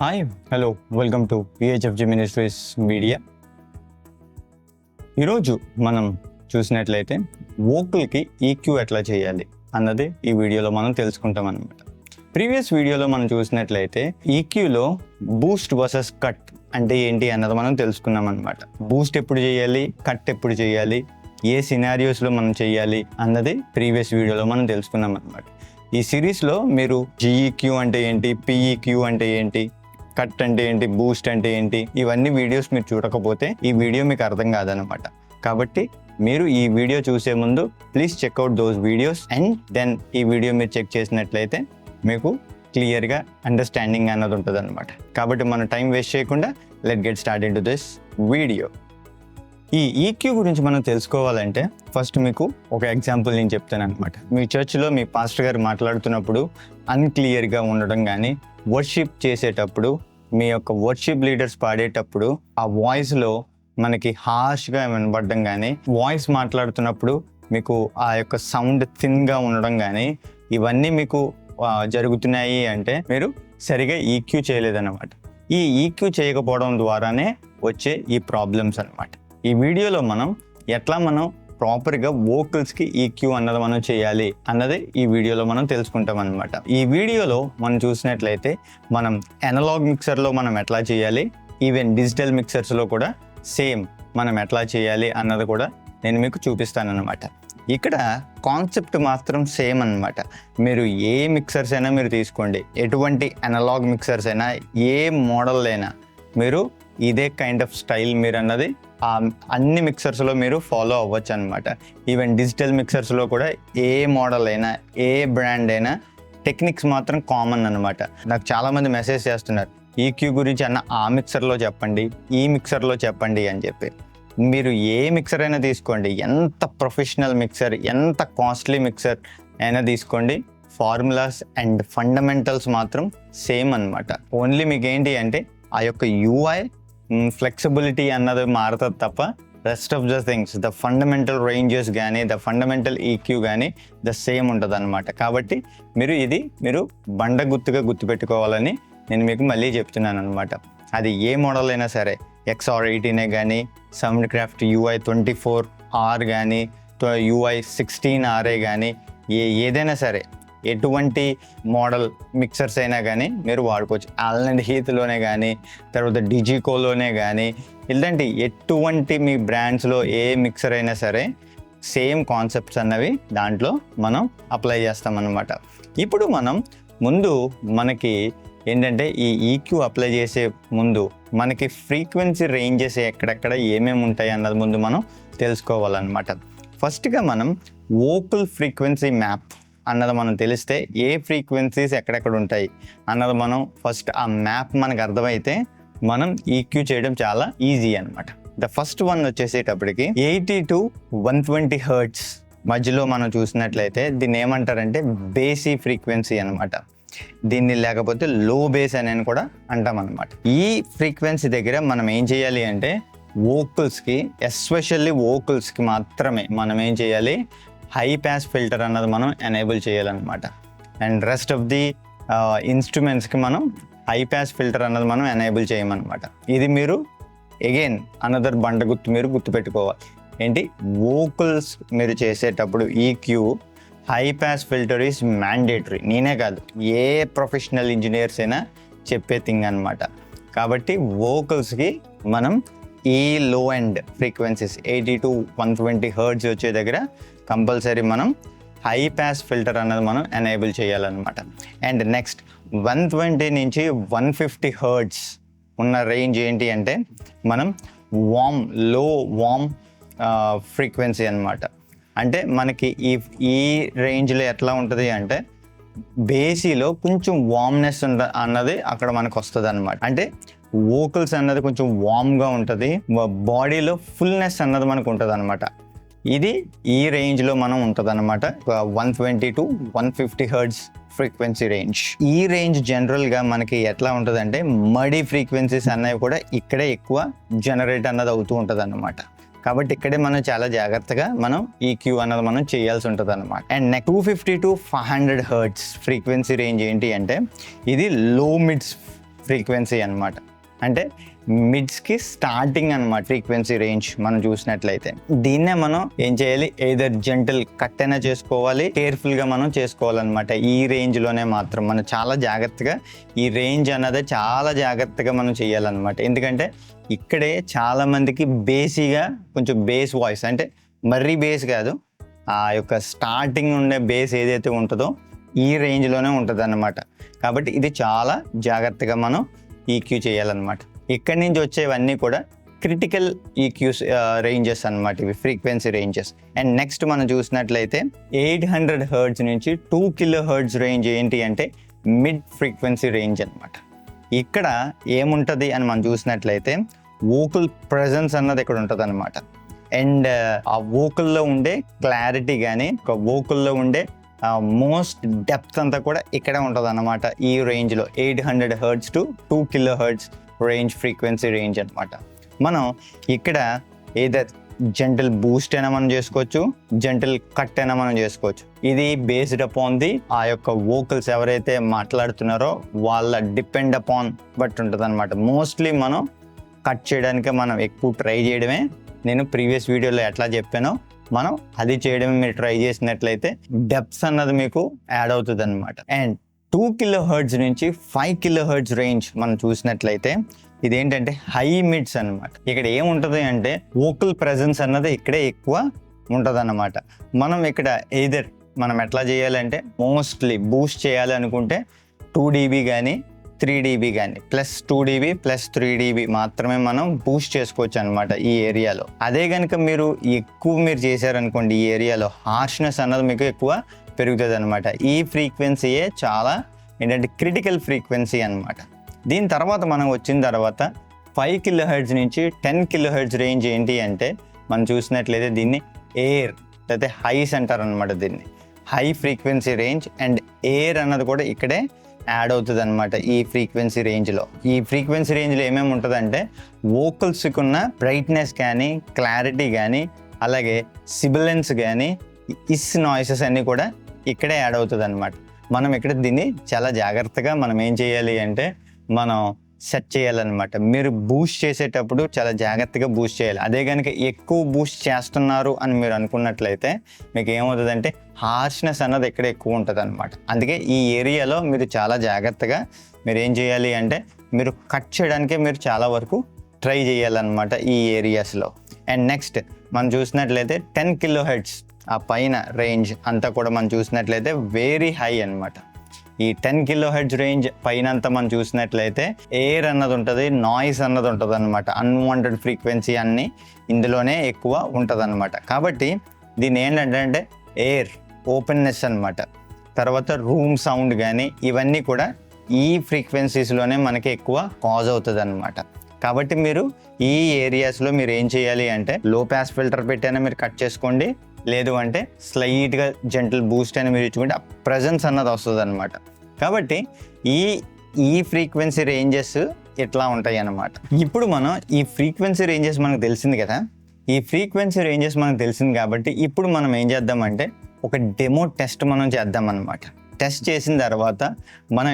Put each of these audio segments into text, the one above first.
Hi hello welcome to PHFG ministries media. ఈరోజు మనం చూసినట్లయితే వోకల్కి ఈక్యూ ఎట్లా చేయాలి అన్నది ఈ వీడియోలో మనం తెలుసుకుంటాం అనమాట. ప్రీవియస్ వీడియోలో మనం చూసినట్లయితే ఈక్యూలో బూస్ట్ వర్సెస్ కట్ అంటే ఏంటి అన్నది మనం తెలుసుకున్నాం అనమాట. బూస్ట్ ఎప్పుడు చేయాలి, కట్ ఎప్పుడు చేయాలి, ఏ సినారియోస్లో మనం చేయాలి అన్నది ప్రీవియస్ వీడియోలో మనం తెలుసుకున్నాం అనమాట. ఈ సిరీస్లో మీరు GEQ అంటే ఏంటి, PEQ అంటే ఏంటి, కట్ అంటే ఏంటి, బూస్ట్ అంటే ఏంటి, ఇవన్నీ వీడియోస్ మీరు చూడకపోతే ఈ వీడియో మీకు అర్థం కాదనమాట. కాబట్టి మీరు ఈ వీడియో చూసే ముందు please check out those videos and then ఈ వీడియో మీరు చెక్ చేసినట్లయితే మీకు క్లియర్గా అండర్స్టాండింగ్ అన్నది ఉంటుంది అనమాట. కాబట్టి మనం టైం వేస్ట్ చేయకుండా let get start in to this video. ఈ ఈక్యూ గురించి మనం తెలుసుకోవాలంటే ఫస్ట్ మీకు ఒక ఎగ్జాంపుల్ నేను చెప్తాను అనమాట. మీ చర్చ్లో మీ పాస్టర్ గారు మాట్లాడుతున్నప్పుడు అన్క్లియర్గా ఉండడం కానీ, వర్షిప్ చేసేటప్పుడు మీ యొక్క వర్షిప్ లీడర్స్ పాడేటప్పుడు ఆ వాయిస్లో మనకి హార్ష్గా వినబడడం కానీ, వాయిస్ మాట్లాడుతున్నప్పుడు మీకు ఆ యొక్క సౌండ్ థిన్గా ఉండడం కానీ, ఇవన్నీ మీకు జరుగుతున్నాయి అంటే మీరు సరిగా ఈక్యూ చేయలేదన్నమాట. ఈ ఈక్యూ చేయకపోవడం ద్వారానే వచ్చే ఈ ప్రాబ్లమ్స్ అనమాట. ఈ వీడియోలో మనం ఎట్లా మనం ప్రాపర్గా వోకల్స్కి ఈక్యూ అన్నది మనం చేయాలి అన్నది ఈ వీడియోలో మనం తెలుసుకుంటాం అనమాట. ఈ వీడియోలో మనం చూసినట్లయితే మనం అనలాగ్ మిక్సర్లో మనం ఎట్లా చేయాలి, ఈవెన్ డిజిటల్ మిక్సర్స్లో కూడా సేమ్ మనం ఎట్లా చేయాలి అన్నది కూడా నేను మీకు చూపిస్తాను అనమాట. ఇక్కడ కాన్సెప్ట్ మాత్రం సేమ్ అనమాట. మీరు ఏ మిక్సర్స్ అయినా మీరు తీసుకోండి, ఎటువంటి అనలాగ్ మిక్సర్స్ అయినా, ఏ మోడల్ అయినా మీరు ఇదే కైండ్ ఆఫ్ స్టైల్ మీరు అన్నది అన్ని మిక్సర్స్లో మీరు ఫాలో అవ్వచ్చు అనమాట. ఈవెన్ డిజిటల్ మిక్సర్స్లో కూడా ఏ మోడల్ అయినా, ఏ బ్రాండ్ అయినా టెక్నిక్స్ మాత్రం కామన్ అనమాట. నాకు చాలామంది మెసేజ్ చేస్తున్నారు, ఈక్యూ గురించి అన్న ఆ మిక్సర్లో చెప్పండి, ఈ మిక్సర్లో చెప్పండి అని చెప్పి. మీరు ఏ మిక్సర్ అయినా తీసుకోండి, ఎంత ప్రొఫెషనల్ మిక్సర్, ఎంత కాస్ట్లీ మిక్సర్ అయినా తీసుకోండి, ఫార్ములాస్ అండ్ ఫండమెంటల్స్ మాత్రం సేమ్ అనమాట. ఓన్లీ మీకు ఏంటి అంటే ఆ యొక్క UI ఫ్లెక్సిబిలిటీ అన్నది మారుతుంది తప్ప rest of the things, the fundamental ranges కానీ, ద ఫండమెంటల్ ఈక్యూ కానీ ద సేమ్ ఉంటుంది అనమాట. కాబట్టి మీరు బండ గుర్తుగా గుర్తుపెట్టుకోవాలని నేను మీకు మళ్ళీ చెప్తున్నాను అనమాట. అది ఏ మోడల్ అయినా సరే, XR18 కానీ, సౌండ్క్రాఫ్ట్ UI24R కానీ, UI16RA కానీ, ఏదైనా సరే, ఎటువంటి మోడల్ మిక్సర్స్ అయినా కానీ మీరు వాడుకోవచ్చు. ఆల్అండ్ హీత్లోనే కానీ, తర్వాత డిజికోలోనే కానీ, ఇలాంటి ఎటువంటి మీ బ్రాండ్స్లో ఏ మిక్సర్ అయినా సరే సేమ్ కాన్సెప్ట్స్ అన్నవి దాంట్లో మనం అప్లై చేస్తామన్నమాట. ఇప్పుడు మనం ముందు మనకి ఏంటంటే ఈ ఈక్యూ అప్లై చేసే ముందు మనకి ఫ్రీక్వెన్సీ రేంజెస్ ఎక్కడెక్కడ ఏమేమి ఉంటాయి అన్నది ముందు మనం తెలుసుకోవాలన్నమాట. ఫస్ట్గా మనం వోకల్ ఫ్రీక్వెన్సీ మ్యాప్ అన్నది మనం తెలిస్తే ఏ ఫ్రీక్వెన్సీస్ ఎక్కడెక్కడ ఉంటాయి అన్నది మనం ఫస్ట్ ఆ మ్యాప్ మనకు అర్థమైతే మనం ఈక్యూ చేయడం చాలా ఈజీ అనమాట. ద ఫస్ట్ వన్ వచ్చేసేటప్పటికి 80 to 120 హెర్ట్జ్ మధ్యలో మనం చూసినట్లయితే దీన్ని ఏమంటారంటే బేసీ ఫ్రీక్వెన్సీ అనమాట. దీన్ని లేకపోతే లో బేస్ అని కూడా అంటాం అనమాట. ఈ ఫ్రీక్వెన్సీ దగ్గర మనం ఏం చేయాలి అంటే వోకల్స్కి, ఎస్పెషల్లీ వోకల్స్కి మాత్రమే మనం ఏం చేయాలి, హై పాస్ ఫిల్టర్ అన్నది మనం ఎనేబుల్ చేయాలన్నమాట. అండ్ రెస్ట్ ఆఫ్ ది ఇన్స్ట్రుమెంట్స్కి మనం హై పాస్ ఫిల్టర్ అన్నది మనం ఎనేబుల్ చేయమన్నమాట. ఇది మీరు అగైన్ అనదర్ బండ గుర్తు మీరు గుర్తుపెట్టుకోవాలి. ఏంటి, వోకల్స్ మీరు చేసేటప్పుడు EQ high pass filter is mandatory. నేనే కాదు, ఏ ప్రొఫెషనల్ ఇంజనీర్స్ అయినా చెప్పే థింగ్ అనమాట. కాబట్టి వోకల్స్కి మనం ఈ లో ఎండ్ ఫ్రీక్వెన్సీస్ 80 to 120 హెర్ట్జ్ వచ్చే దగ్గర కంపల్సరీ మనం హై పాస్ ఫిల్టర్ అన్నది మనం ఎనేబుల్ చేయాలన్నమాట. అండ్ నెక్స్ట్ 120 నుంచి 150 హెర్ట్జ్ ఉన్న రేంజ్ ఏంటి అంటే మనం లో వామ్ ఫ్రీక్వెన్సీ అనమాట. అంటే మనకి ఈ రేంజ్లో ఎట్లా ఉంటుంది అంటే బేసీలో కొంచెం వామ్నెస్ అన్నది అక్కడ మనకు వస్తుంది అనమాట. అంటే వోకల్స్ అన్నది కొంచెం వామ్గా ఉంటుంది, బాడీలో ఫుల్నెస్ అన్నది మనకు ఉంటుంది అనమాట. ఇది ఈ రేంజ్లో మనం ఉంటుంది అనమాట. 120 to 150 హెర్ట్జ్ ఫ్రీక్వెన్సీ రేంజ్. ఈ రేంజ్ జనరల్గా మనకి ఎట్లా ఉంటుంది అంటే మడీ ఫ్రీక్వెన్సీస్ అన్నవి కూడా ఇక్కడే ఎక్కువ జనరేట్ అన్నది అవుతూ ఉంటుంది అన్నమాట. కాబట్టి ఇక్కడే మనం చాలా జాగ్రత్తగా మనం ఈక్యూ అన్నది మనం చేయాల్సి ఉంటుంది అనమాట. And next 250 to 500 hertz frequency range ఏంటి అంటే ఇది లో మిడ్స్ ఫ్రీక్వెన్సీ అనమాట. అంటే మిడ్స్కి స్టార్టింగ్ అనమాట ఫ్రీక్వెన్సీ రేంజ్ మనం చూసినట్లయితే. దీన్నే మనం ఏం చేయాలి, ఏదర్ జెంటల్ కట్ అయినా చేసుకోవాలి, కేర్ఫుల్గా మనం చేసుకోవాలన్నమాట. ఈ రేంజ్లోనే మాత్రం మనం చాలా జాగ్రత్తగా ఈ రేంజ్ అన్నది చాలా జాగ్రత్తగా మనం చేయాలన్నమాట. ఎందుకంటే ఇక్కడే చాలామందికి బేసీగా కొంచెం బేస్ వాయిస్, అంటే మరీ బేస్ కాదు, ఆ యొక్క స్టార్టింగ్ ఉండే బేస్ ఏదైతే ఉంటుందో ఈ రేంజ్లోనే ఉంటుంది అన్నమాట. కాబట్టి ఇది చాలా జాగ్రత్తగా మనం ఈక్యూ చేయాలన్నమాట. ఇక్కడి నుంచి వచ్చేవన్నీ కూడా క్రిటికల్ ఈక్యూస్ రేంజెస్ అన్నమాట, ఇవి ఫ్రీక్వెన్సీ రేంజెస్. అండ్ నెక్స్ట్ మనం చూసినట్లయితే 800 హెర్ట్జ్ నుంచి 2 కిలోహెర్ట్జ్ రేంజ్ ఏంటి అంటే మిడ్ ఫ్రీక్వెన్సీ రేంజ్ అనమాట. ఇక్కడ ఏముంటుంది అని మనం చూసినట్లయితే వోకల్ ప్రెజెన్స్ అన్నది ఇక్కడ ఉంటుంది అనమాట. అండ్ ఆ వోకల్లో ఉండే క్లారిటీ కానీ ఒక వోకల్లో ఉండే మోస్ట్ డెప్త్ అంతా కూడా ఇక్కడే ఉంటుంది అన్నమాట. ఈ రేంజ్లో 800 hertz to 2 kilohertz range frequency range అనమాట. మనం ఇక్కడ ఏదర్ జెంటల్ బూస్ట్ అయినా మనం చేసుకోవచ్చు, జెంటల్ కట్ అయినా మనం చేసుకోవచ్చు. ఇది బేస్డ్ అపాన్ ది ఆ యొక్క వోకల్స్ ఎవరైతే మాట్లాడుతున్నారో వాళ్ళ డిపెండ్ అపాన్ బట్టి ఉంటుంది అనమాట. మోస్ట్లీ మనం కట్ చేయడానికి మనం ఎక్కువ ట్రై చేయడమే. నేను ప్రీవియస్ వీడియోలో ఎట్లా చెప్పానో మనం అది చేయడమే మీరు ట్రై చేసినట్లయితే డెప్త్స్ అన్నది మీకు యాడ్ అవుతుంది అనమాట. అండ్ 2 కిలోహెర్ట్జ్ నుంచి 5 కిలోహెర్ట్జ్ రేంజ్ మనం చూసినట్లయితే ఇదేంటంటే హై మిడ్స్ అనమాట. ఇక్కడ ఏముంటుంది అంటే వోకల్ ప్రెజెన్స్ అన్నది ఇక్కడే ఎక్కువ ఉంటుంది అన్నమాట. మనం ఇక్కడ ఎయిదర్ మనం ఎట్లా చేయాలంటే మోస్ట్లీ బూస్ట్ చేయాలి అనుకుంటే 2 dB కానీ 3 dB కానీ +2 dB +3 dB మాత్రమే మనం బూస్ట్ చేసుకోవచ్చు అనమాట ఈ ఏరియాలో. అదే కనుక మీరు చేశారనుకోండి ఈ ఏరియాలో హార్ష్నెస్ అన్నది మీకు ఎక్కువ పెరుగుతుంది అనమాట. ఈ ఫ్రీక్వెన్సీయే చాలా ఏంటంటే క్రిటికల్ ఫ్రీక్వెన్సీ అనమాట. దీని తర్వాత మనం వచ్చిన తర్వాత 5 కిలోహెర్ట్జ్ నుంచి 10 కిలోహెర్ట్జ్ రేంజ్ ఏంటి అంటే మనం చూసినట్లయితే దీన్ని ఎయిర్ లేకపోతే హైస్ అంటారు అనమాట. దీన్ని high frequency range and air అన్నది కూడా ఇక్కడే యాడ్ అవుతుంది అనమాట ఈ ఫ్రీక్వెన్సీ రేంజ్లో. ఈ ఫ్రీక్వెన్సీ రేంజ్లో ఏమేమి ఉంటుందంటే వోకల్స్కి ఉన్న బ్రైట్నెస్ కానీ క్లారిటీ కానీ అలాగే సిబిలెన్స్ కానీ నాయిసెస్ అన్నీ కూడా ఇక్కడే యాడ్ అవుతుంది అనమాట. మనం ఇక్కడ దీన్ని చాలా జాగ్రత్తగా మనం ఏం చేయాలి అంటే మనం సెట్ చేయాలన్నమాట. మీరు బూస్ట్ చేసేటప్పుడు చాలా జాగ్రత్తగా బూస్ట్ చేయాలి. అదే కనుక ఎక్కువ బూస్ట్ చేస్తున్నారు అని మీరు అనుకున్నట్లయితే మీకు ఏమవుతుందంటే హార్ష్నెస్ అన్నది ఇక్కడ ఎక్కువ ఉంటుంది అనమాట. అందుకే ఈ ఏరియాలో మీరు చాలా జాగ్రత్తగా మీరు ఏం చేయాలి అంటే మీరు కట్ చేయడానికే మీరు చాలా వరకు ట్రై చేయాలన్నమాట ఈ ఏరియాస్లో. అండ్ నెక్స్ట్ మనం చూసినట్లయితే 10 కిలోహెర్ట్జ్ ఆ పైన రేంజ్ అంతా కూడా మనం చూసినట్లయితే వెరీ హై అనమాట. ఈ 10 కిలోహెర్ట్జ్ రేంజ్ పైన అంతా మనం చూసినట్లయితే ఎయిర్ అన్నది ఉంటుంది, నాయిస్ అన్నది ఉంటుంది అనమాట. అన్వాంటెడ్ ఫ్రీక్వెన్సీ అన్నీ ఇందులోనే ఎక్కువ ఉంటుంది అనమాట. కాబట్టి దీన్ని ఏంటంటే ఎయిర్ ఓపెన్నెస్ అనమాట. తర్వాత రూమ్ సౌండ్ కానీ ఇవన్నీ కూడా ఈ ఫ్రీక్వెన్సీస్లోనే మనకి ఎక్కువ కాజ్ అవుతుంది అనమాట. కాబట్టి మీరు ఈ ఏరియాస్లో మీరు ఏం చేయాలి అంటే లో పాస్ ఫిల్టర్ పెట్టైనా మీరు కట్ చేసుకోండి, లేదు అంటే స్లైట్గా జెంటల్ బూస్ట్ అయినా మీరు ఇచ్చుకుంటే ఆ ప్రెజెన్స్ అన్నది వస్తుంది అనమాట. కాబట్టి ఈ ఫ్రీక్వెన్సీ రేంజెస్ ఎట్లా ఉంటాయి అన్నమాట. ఇప్పుడు మనం ఈ ఫ్రీక్వెన్సీ రేంజెస్ మనకు తెలిసింది కదా, ఈ ఫ్రీక్వెన్సీ రేంజెస్ మనకు తెలిసింది కాబట్టి ఇప్పుడు మనం ఏం చేద్దామంటే ఒక డెమో టెస్ట్ మనం చేద్దాం అన్నమాట. టెస్ట్ చేసిన తర్వాత మనం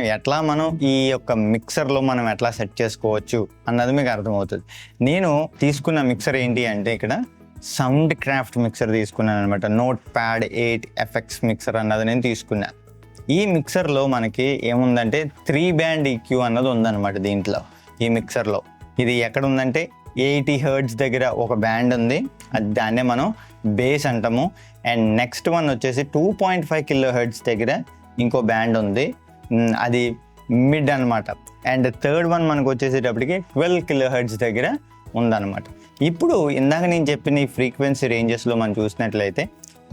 ఈ యొక్క మిక్సర్లో మనం ఎట్లా సెట్ చేసుకోవచ్చు అన్నది మీకు అర్థమవుతుంది. నేను తీసుకున్న మిక్సర్ ఏంటి అంటే ఇక్కడ సౌండ్ క్రాఫ్ట్ మిక్సర్ తీసుకున్నాను అనమాట. నోట్ప్యాడ్ 8 FX మిక్సర్ అన్నది నేను తీసుకున్నాను. ఈ మిక్సర్లో మనకి ఏముందంటే 3 బ్యాండ్ EQ అన్నది ఉందన్నమాట దీంట్లో. ఈ మిక్సర్లో ఇది ఎక్కడ ఉందంటే 80 హెర్ట్జ్ దగ్గర ఒక బ్యాండ్ ఉంది, అది దాన్నే మనం బేస్ అంటాము. అండ్ నెక్స్ట్ వన్ వచ్చేసి 2.5 కిలో హెర్ట్జ్ దగ్గర ఇంకో బ్యాండ్ ఉంది, అది మిడ్ అనమాట. అండ్ థర్డ్ వన్ మనకు వచ్చేసేటప్పటికి 12 కిలో హెర్ట్జ్ దగ్గర ఉందన్నమాట. ఇప్పుడు ఇందాక నేను చెప్పిన ఈ ఫ్రీక్వెన్సీ రేంజెస్లో మనం చూసినట్లయితే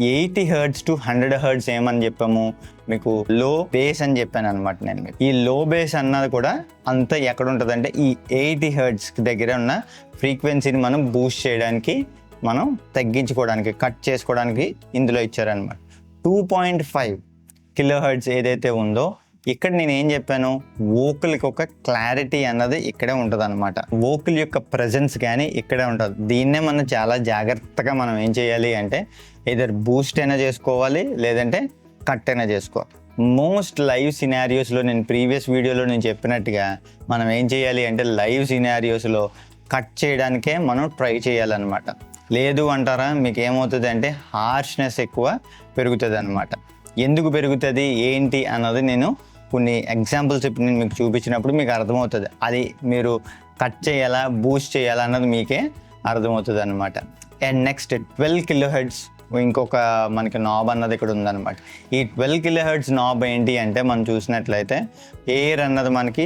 80 హెర్ట్జ్ టు 100 హెర్ట్జ్ ఏమని చెప్పాము, మీకు లో బేస్ అని చెప్పాను అనమాట నేను మీకు. ఈ లో బేస్ అన్నది కూడా అంతా ఎక్కడ ఉంటుందంటే ఈ 80 హెర్ట్జ్ దగ్గర ఉన్న ఫ్రీక్వెన్సీని మనం బూస్ట్ చేయడానికి, మనం తగ్గించుకోవడానికి, కట్ చేసుకోవడానికి ఇందులో ఇచ్చారనమాట. 2.5 కిలో హెర్ట్జ్ ఏదైతే ఉందో ఇక్కడ నేను ఏం చెప్పాను, వోకల్కి ఒక క్లారిటీ అన్నది ఇక్కడే ఉంటుంది అనమాట. వోకల్ యొక్క ప్రెజెన్స్ కానీ ఇక్కడే ఉంటుంది. దీన్నే మనం చాలా జాగ్రత్తగా మనం ఏం చేయాలి అంటే ఏదర్ బూస్ట్ అయినా చేసుకోవాలి, లేదంటే కట్ అయినా చేసుకోవాలి. మోస్ట్ లైవ్ సినారియోస్లో నేను ప్రీవియస్ వీడియోలో నేను చెప్పినట్టుగా మనం ఏం చేయాలి అంటే లైవ్ సినారియోస్లో కట్ చేయడానికే మనం ట్రై చేయాలన్నమాట. లేదు అంటారా, మీకు ఏమవుతుంది అంటే హార్ష్నెస్ ఎక్కువ పెరుగుతుంది అన్నమాట. ఎందుకు పెరుగుతుంది ఏంటి అన్నది నేను కొన్ని ఎగ్జాంపుల్స్ ఇప్పుడు నేను మీకు చూపించినప్పుడు మీకు అర్థమవుతుంది. అది మీరు కట్ చేయాలా బూస్ట్ చేయాలా అన్నది మీకే అర్థమవుతుంది అనమాట. అండ్ నెక్స్ట్ 12 kHz ఇంకొక మనకి నాబ్ అన్నది ఇక్కడ ఉందన్నమాట. ఈ 12 kHz నాబ్ ఏంటి అంటే మనం చూసినట్లయితే ఎయిర్ అన్నది మనకి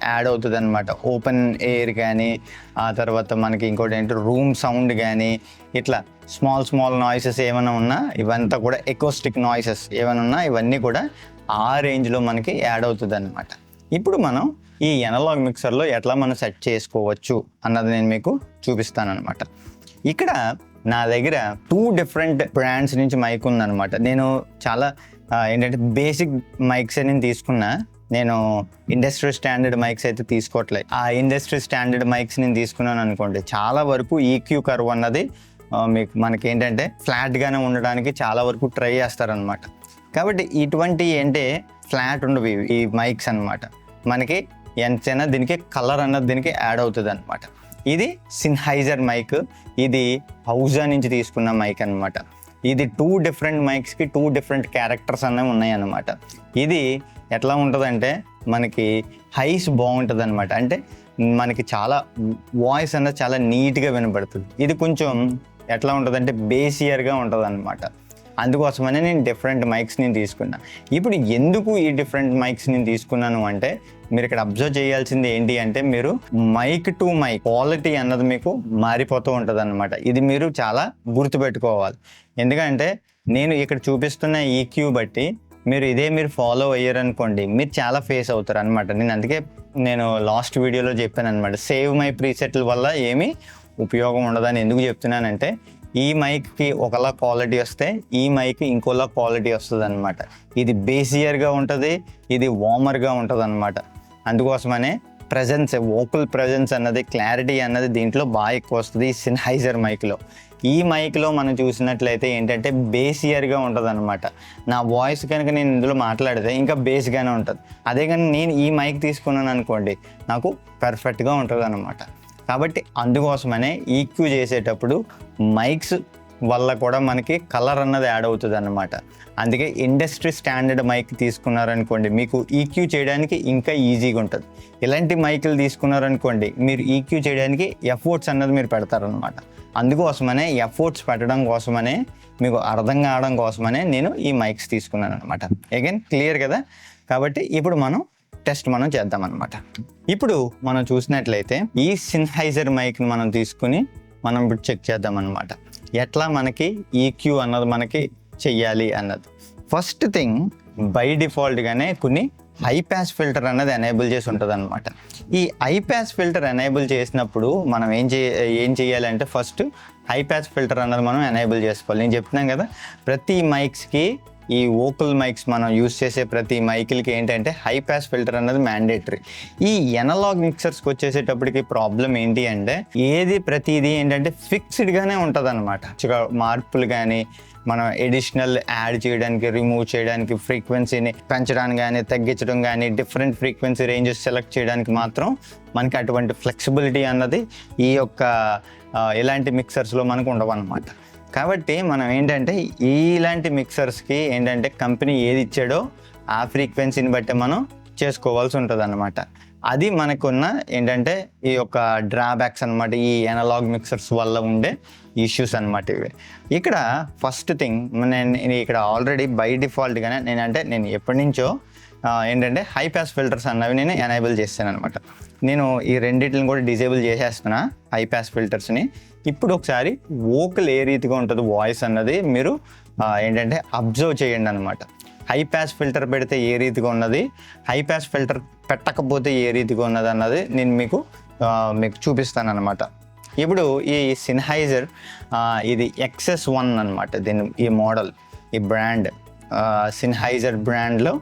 యాడ్ అవుతుంది అనమాట. ఓపెన్ ఎయిర్ కానీ ఆ తర్వాత మనకి ఇంకోటి ఏంటి రూమ్ సౌండ్ కానీ ఇట్లా స్మాల్ నాయిసెస్ ఏమైనా ఉన్నా ఇవంతా కూడా ఎకోస్టిక్ నాయిసెస్ ఏమైనా ఉన్నా ఇవన్నీ కూడా ఆ రేంజ్లో మనకి యాడ్ అవుతుంది అనమాట. ఇప్పుడు మనం ఈ ఎనలాగ్ మిక్సర్లో ఎట్లా మనం సెట్ చేసుకోవచ్చు అన్నది నేను మీకు చూపిస్తాను అనమాట. ఇక్కడ నా దగ్గర 2 డిఫరెంట్ బ్రాండ్స్ నుంచి మైక్ ఉందనమాట. నేను చాలా ఏంటంటే బేసిక్ మైక్స్ నేను తీసుకున్నా. నేను ఇండస్ట్రీ స్టాండర్డ్ మైక్స్ అయితే తీసుకోవట్లేదు. ఆ ఇండస్ట్రీ స్టాండర్డ్ మైక్స్ నేను తీసుకున్నాను అనుకోండి, చాలా వరకు ఈక్యూ కర్వ్ అన్నది మనకి ఏంటంటే ఫ్లాట్గానే ఉండడానికి చాలా వరకు ట్రై చేస్తారనమాట. కాబట్టి ఇటువంటి ఏంటి ఫ్లాట్ ఉండవు ఈ మైక్స్ అనమాట. మనకి ఎంతైనా దీనికి కలర్ అన్నది దీనికి యాడ్ అవుతుంది అనమాట. ఇది సిన్హైజర్ మైక్, ఇది హౌజా నుంచి తీసుకున్న మైక్ అనమాట. ఇది 2 డిఫరెంట్ మైక్స్కి 2 డిఫరెంట్ క్యారెక్టర్స్ అనేవి ఉన్నాయి అన్నమాట. ఇది ఎట్లా ఉంటుందంటే మనకి హైస్ బాగుంటుంది అనమాట. అంటే మనకి చాలా వాయిస్ అన్నది చాలా నీట్గా వినపడుతుంది. ఇది కొంచెం ఎట్లా ఉంటుందంటే బేసియర్గా ఉంటుంది అనమాట. అందుకోసమనే నేను డిఫరెంట్ మైక్స్ నేను తీసుకున్నా. ఇప్పుడు ఎందుకు ఈ డిఫరెంట్ మైక్స్ నేను తీసుకున్నాను అంటే మీరు ఇక్కడ అబ్జర్వ్ చేయాల్సింది ఏంటి అంటే మీరు మైక్ టు మైక్ క్వాలిటీ అన్నది మీకు మారిపోతూ ఉంటుంది అనమాట. ఇది మీరు చాలా గుర్తుపెట్టుకోవాలి. ఎందుకంటే నేను ఇక్కడ చూపిస్తున్న ఈక్యూ బట్టి మీరు ఫాలో అయ్యారనుకోండి మీరు చాలా ఫేస్ అవుతారు అనమాట. నేను అందుకే నేను లాస్ట్ వీడియోలో చెప్పాను అనమాట, సేవ్ మై ప్రీసెట్ల వల్ల ఏమీ ఉపయోగం ఉండదని. ఎందుకు చెప్తున్నానంటే ఈ మైక్కి ఒకలా క్వాలిటీ వస్తే ఈ మైక్ ఇంకోలా క్వాలిటీ వస్తుంది అనమాట. ఇది బేసియర్గా ఉంటుంది, ఇది వార్మర్గా ఉంటుంది అనమాట. అందుకోసమనే ప్రజెన్స్ వోకల్ ప్రజెన్స్ అన్నది క్లారిటీ అన్నది దీంట్లో బాగా ఎక్కువ వస్తుంది ఈ సిన్హైజర్ మైక్లో. ఈ మైక్లో మనం చూసినట్లయితే ఏంటంటే బేసియర్గా ఉంటుంది అనమాట. నా వాయిస్ కనుక నేను ఇందులో మాట్లాడితే ఇంకా బేస్గానే ఉంటుంది. అదే కానీ నేను ఈ మైక్ తీసుకున్నాను అనుకోండి నాకు పర్ఫెక్ట్గా ఉంటుంది అనమాట. కాబట్టి అందుకోసమనే ఈక్యూ చేసేటప్పుడు మైక్స్ వల్ల కూడా మనకి కలర్ అన్నది యాడ్ అవుతుంది అన్నమాట. అందుకే ఇండస్ట్రీ స్టాండర్డ్ మైక్ తీసుకున్నారనుకోండి మీకు ఈక్యూ చేయడానికి ఇంకా ఈజీగా ఉంటుంది. ఇలాంటి మైకులు తీసుకున్నారనుకోండి మీరు ఈక్యూ చేయడానికి ఎఫర్ట్స్ అన్నది మీరు పెడతారనమాట. అందుకోసమనే ఎఫర్ట్స్ పెట్టడం కోసమనే మీకు అర్థం కావడం కోసమనే నేను ఈ మైక్స్ తీసుకున్నాను అనమాట. అగైన్ క్లియర్ కదా. కాబట్టి ఇప్పుడు మనం టెస్ట్ మనం చేద్దాం అనమాట. ఇప్పుడు మనం చూసినట్లయితే ఈ సిన్హైజర్ మైక్ని మనం తీసుకుని మనం ఇప్పుడు చెక్ చేద్దాం అనమాట. ఎట్లా మనకి ఈక్యూ అన్నది మనకి చెయ్యాలి అన్నది. ఫస్ట్ థింగ్ బై డిఫాల్ట్గానే కొన్ని హై పాస్ ఫిల్టర్ అన్నది ఎనేబుల్ చేసి ఉంటుంది అనమాట. ఈ హై పాస్ ఫిల్టర్ ఎనేబుల్ చేసినప్పుడు మనం ఏం చేయాలంటే ఫస్ట్ హై పాస్ ఫిల్టర్ అన్నది మనం ఎనేబుల్ చేసుకోవాలి. నేను చెప్తున్నాను కదా ప్రతి మైక్స్కి ఈ వోకల్ మైక్స్ మనం యూస్ చేసే ప్రతి మైకిల్కి ఏంటంటే హై పాస్ ఫిల్టర్ అన్నది మ్యాండేటరీ. ఈ ఎనలాగ్ మిక్సర్స్కి వచ్చేసేటప్పటికి ప్రాబ్లం ఏంటి అంటే ప్రతిదీ ఏంటంటే ఫిక్స్డ్గానే ఉంటుంది అనమాట. మార్పులు కానీ మనం ఎడిషనల్ యాడ్ చేయడానికి రిమూవ్ చేయడానికి ఫ్రీక్వెన్సీని పెంచడానికి కానీ తగ్గించడం కానీ డిఫరెంట్ ఫ్రీక్వెన్సీ రేంజెస్ సెలెక్ట్ చేయడానికి మాత్రం మనకి అటువంటి ఫ్లెక్సిబిలిటీ అన్నది ఈ యొక్క ఇలాంటి మిక్సర్స్లో మనకు ఉండవు అన్నమాట. కాబట్టి మనం ఏంటంటే ఇలాంటి మిక్సర్స్కి ఏంటంటే కంపెనీ ఏది ఇచ్చాడో ఆ ఫ్రీక్వెన్సీని బట్టి మనం చేసుకోవాల్సి ఉంటుంది అన్నమాట. అది మనకున్న ఏంటంటే ఈ యొక్క డ్రాబ్యాక్స్ అనమాట, ఈ ఎనలాగ్ మిక్సర్స్ వల్ల ఉండే ఇష్యూస్ అనమాట ఇవి. ఇక్కడ ఫస్ట్ థింగ్ నేను ఇక్కడ ఆల్రెడీ బై డిఫాల్ట్గానే నేను ఎప్పటి నుంచో ఏంటంటే హై పాస్ ఫిల్టర్స్ అన్నవి నేను ఎనేబుల్ చేస్తాను అనమాట. నేను ఈ రెండింటిని కూడా డిజేబుల్ చేసేస్తున్నా హై పాస్ ఫిల్టర్స్ని. ఇప్పుడు ఒకసారి వోకల్ ఏ రీతిగా ఉంటుంది వాయిస్ అన్నది మీరు ఏంటంటే అబ్జర్వ్ చేయండి అనమాట. హై పాస్ ఫిల్టర్ పెడితే ఏ రీతిగా ఉన్నది, హై పాస్ ఫిల్టర్ పెట్టకపోతే ఏ రీతిగా ఉన్నది అన్నది నేను మీకు చూపిస్తాను అనమాట. ఇప్పుడు ఈ సిన్హైజర్ ఇది XS1 అనమాట. దీని ఈ మోడల్ ఈ బ్రాండ్ సిన్హైజర్ బ్రాండ్లో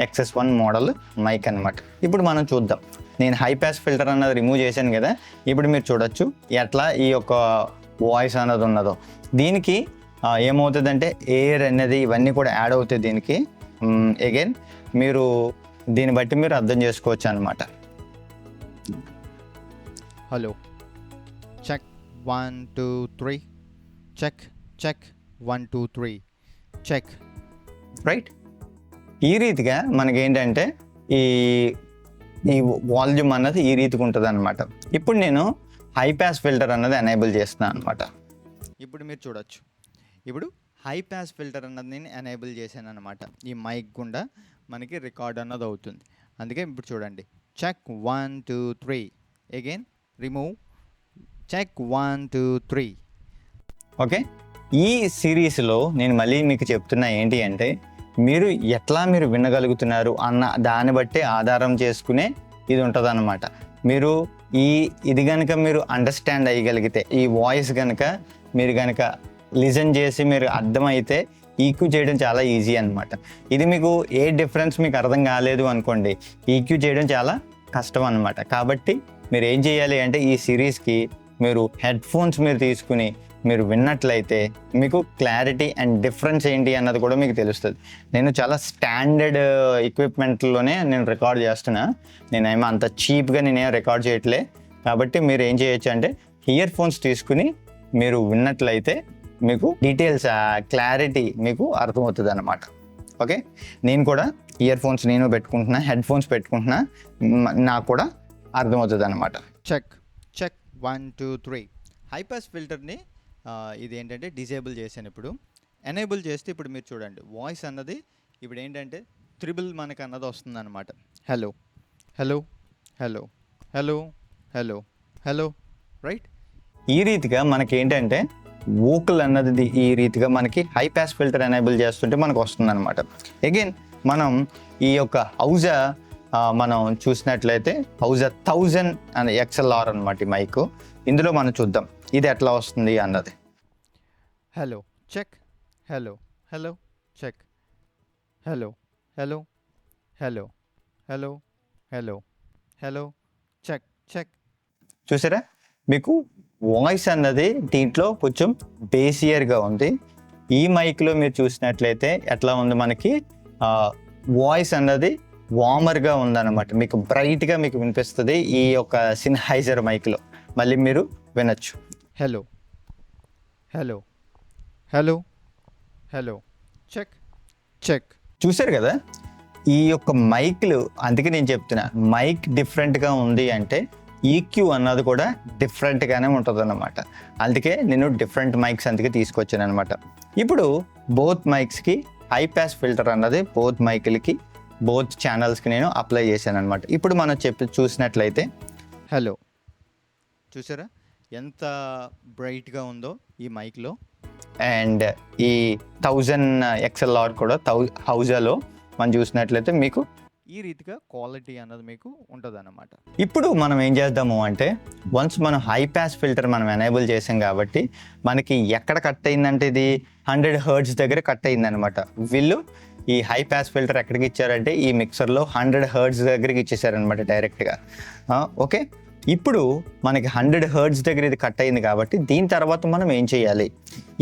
XS1 మోడల్ మైక్ అనమాట. ఇప్పుడు మనం చూద్దాం. నేను హై పాస్ ఫిల్టర్ అన్నది రిమూవ్ చేశాను కదా. ఇప్పుడు మీరు చూడొచ్చు ఎట్లా ఈ యొక్క వాయిస్ అన్నది ఉన్నదో. దీనికి ఏమవుతుందంటే ఎయిర్ అనేది ఇవన్నీ కూడా యాడ్ అవుతాయి దీనికి. అగైన్ మీరు దీన్ని బట్టి మీరు అర్థం చేసుకోవచ్చు అనమాట. Hello check 1 2 3 check check 1 2 3 check. Right, ఈ రీతిగా మనకేంటంటే ఈ ఈ వాల్యూమ్ అన్నది ఈ రీతికి ఉంటుంది అనమాట. ఇప్పుడు నేను హై పాస్ ఫిల్టర్ అన్నది ఎనేబుల్ చేస్తున్నాను అనమాట. ఇప్పుడు మీరు చూడొచ్చు, ఇప్పుడు హై పాస్ ఫిల్టర్ అన్నది నేను ఎనేబుల్ చేశాను అనమాట. ఈ మైక్ గుండా మనకి రికార్డ్ అన్నది అవుతుంది. అందుకే ఇప్పుడు చూడండి, check 1 2 3 again remove check 1 2 3. Okay, ఈ సిరీస్లో నేను మళ్ళీ మీకు చెప్తున్నా ఏంటి అంటే మీరు ఎట్లా మీరు వినగలుగుతున్నారు అన్న దాన్ని బట్టి ఆధారం చేసుకునే ఇది ఉంటుంది అన్నమాట. మీరు ఇది కనుక మీరు అండర్స్టాండ్ అయ్యగలిగితే, ఈ వాయిస్ కనుక మీరు కనుక లిజన్ చేసి మీరు అర్థమైతే ఈక్యూ చేయడం చాలా ఈజీ అనమాట. ఇది మీకు ఏ డిఫరెన్స్ మీకు అర్థం కాలేదు అనుకోండి, ఈక్యూ చేయడం చాలా కష్టం అనమాట. కాబట్టి మీరు ఏం చేయాలి అంటే ఈ సిరీస్కి మీరు హెడ్ ఫోన్స్ మీరు తీసుకుని మీరు విన్నట్లయితే మీకు క్లారిటీ అండ్ డిఫరెన్స్ ఏంటి అన్నది కూడా మీకు తెలుస్తుంది. నేను చాలా స్టాండర్డ్ ఎక్విప్మెంట్లోనే నేను రికార్డ్ చేస్తున్నా, నేనేమో అంత చీప్గా నేనేం రికార్డ్ చేయట్లే. కాబట్టి మీరు ఏం చేయొచ్చు అంటే ఇయర్ ఫోన్స్ తీసుకుని మీరు విన్నట్లయితే మీకు డీటెయిల్స్ క్లారిటీ మీకు అర్థమవుతుంది అన్నమాట. ఓకే, నేను కూడా ఇయర్ ఫోన్స్ నేను పెట్టుకుంటున్నా, హెడ్ ఫోన్స్ పెట్టుకుంటున్నా, నాకు కూడా అర్థమవుతుంది అన్నమాట. చెక్ చెక్ 1 2 3 హై పాస్ ఫిల్టర్ని ఇది ఏంటంటే డిజేబుల్ చేశాను. ఇప్పుడు ఎనేబుల్ చేస్తే ఇప్పుడు మీరు చూడండి, వాయిస్ అన్నది ఇప్పుడు ఏంటంటే త్రిబుల్ మనకు అన్నది వస్తుంది అనమాట. Hello hello hello hello hello hello. Right, ఈ రీతిగా మనకి ఏంటంటే వోకల్ అన్నది ఈ రీతిగా మనకి హై పాస్ ఫిల్టర్ ఎనేబుల్ చేస్తుంటే మనకు వస్తుంది అనమాట. అగైన్ మనం ఈ యొక్క హౌజా మనం చూసినట్లయితే హౌజా 1000 అనే XLR అనమాట ఈ మైక్. ఇందులో మనం చూద్దాం ఇది ఎట్లా వస్తుంది అన్నది. Hello check hello hello check hello hello hello hello hello hello check check. చూసారా, మీకు వాయిస్ అన్నది దీంట్లో కొంచెం బేసియర్గా ఉంది. ఈ మైక్లో మీరు చూసినట్లయితే ఎట్లా ఉంది, మనకి వాయిస్ అన్నది వార్మర్గా ఉందన్నమాట. మీకు బ్రైట్గా మీకు వినిపిస్తుంది ఈ యొక్క సిన్హైజర్ మైక్లో. మళ్ళీ మీరు వినొచ్చు. Hello hello hello hello check check. చూసారు కదా ఈ యొక్క మైక్లు, అందుకే నేను చెప్తున్నా మైక్ డిఫరెంట్గా ఉంది అంటే ఈక్యూ అన్నది కూడా డిఫరెంట్గానే ఉంటుంది అన్నమాట. అందుకే నేను డిఫరెంట్ మైక్స్ అందుకే తీసుకొచ్చాను అనమాట. ఇప్పుడు బోత్ మైక్స్కి హై పాస్ ఫిల్టర్ అన్నది బోత్ మైక్లకి బోత్ ఛానల్స్కి నేను అప్లై చేశాను అనమాట. ఇప్పుడు మనం చూసినట్లయితే హలో చూసారా ఎంత బ్రైట్గా ఉందో ఈ మైక్లో. అండ్ ఈ 1000 XLR కూడా హౌజాలో మనం చూసినట్లయితే మీకు ఈ రీతిగా క్వాలిటీ అన్నది మీకు ఉంటుంది అన్నమాట. ఇప్పుడు మనం ఏం చేద్దాము అంటే వన్స్ మనం హై పాస్ ఫిల్టర్ మనం ఎనేబుల్ చేసాం కాబట్టి మనకి ఎక్కడ కట్ అయిందంటే ఇది 100 Hz దగ్గర కట్ అయిందనమాట. వీళ్ళు ఈ హై పాస్ ఫిల్టర్ ఎక్కడికి ఇచ్చారంటే ఈ మిక్సర్లో 100 Hz దగ్గరికి ఇచ్చేసారనమాట డైరెక్ట్గా. ఓకే, ఇప్పుడు మనకి 100 Hz దగ్గర ఇది కట్ అయింది కాబట్టి దీని తర్వాత మనం ఏం చేయాలి,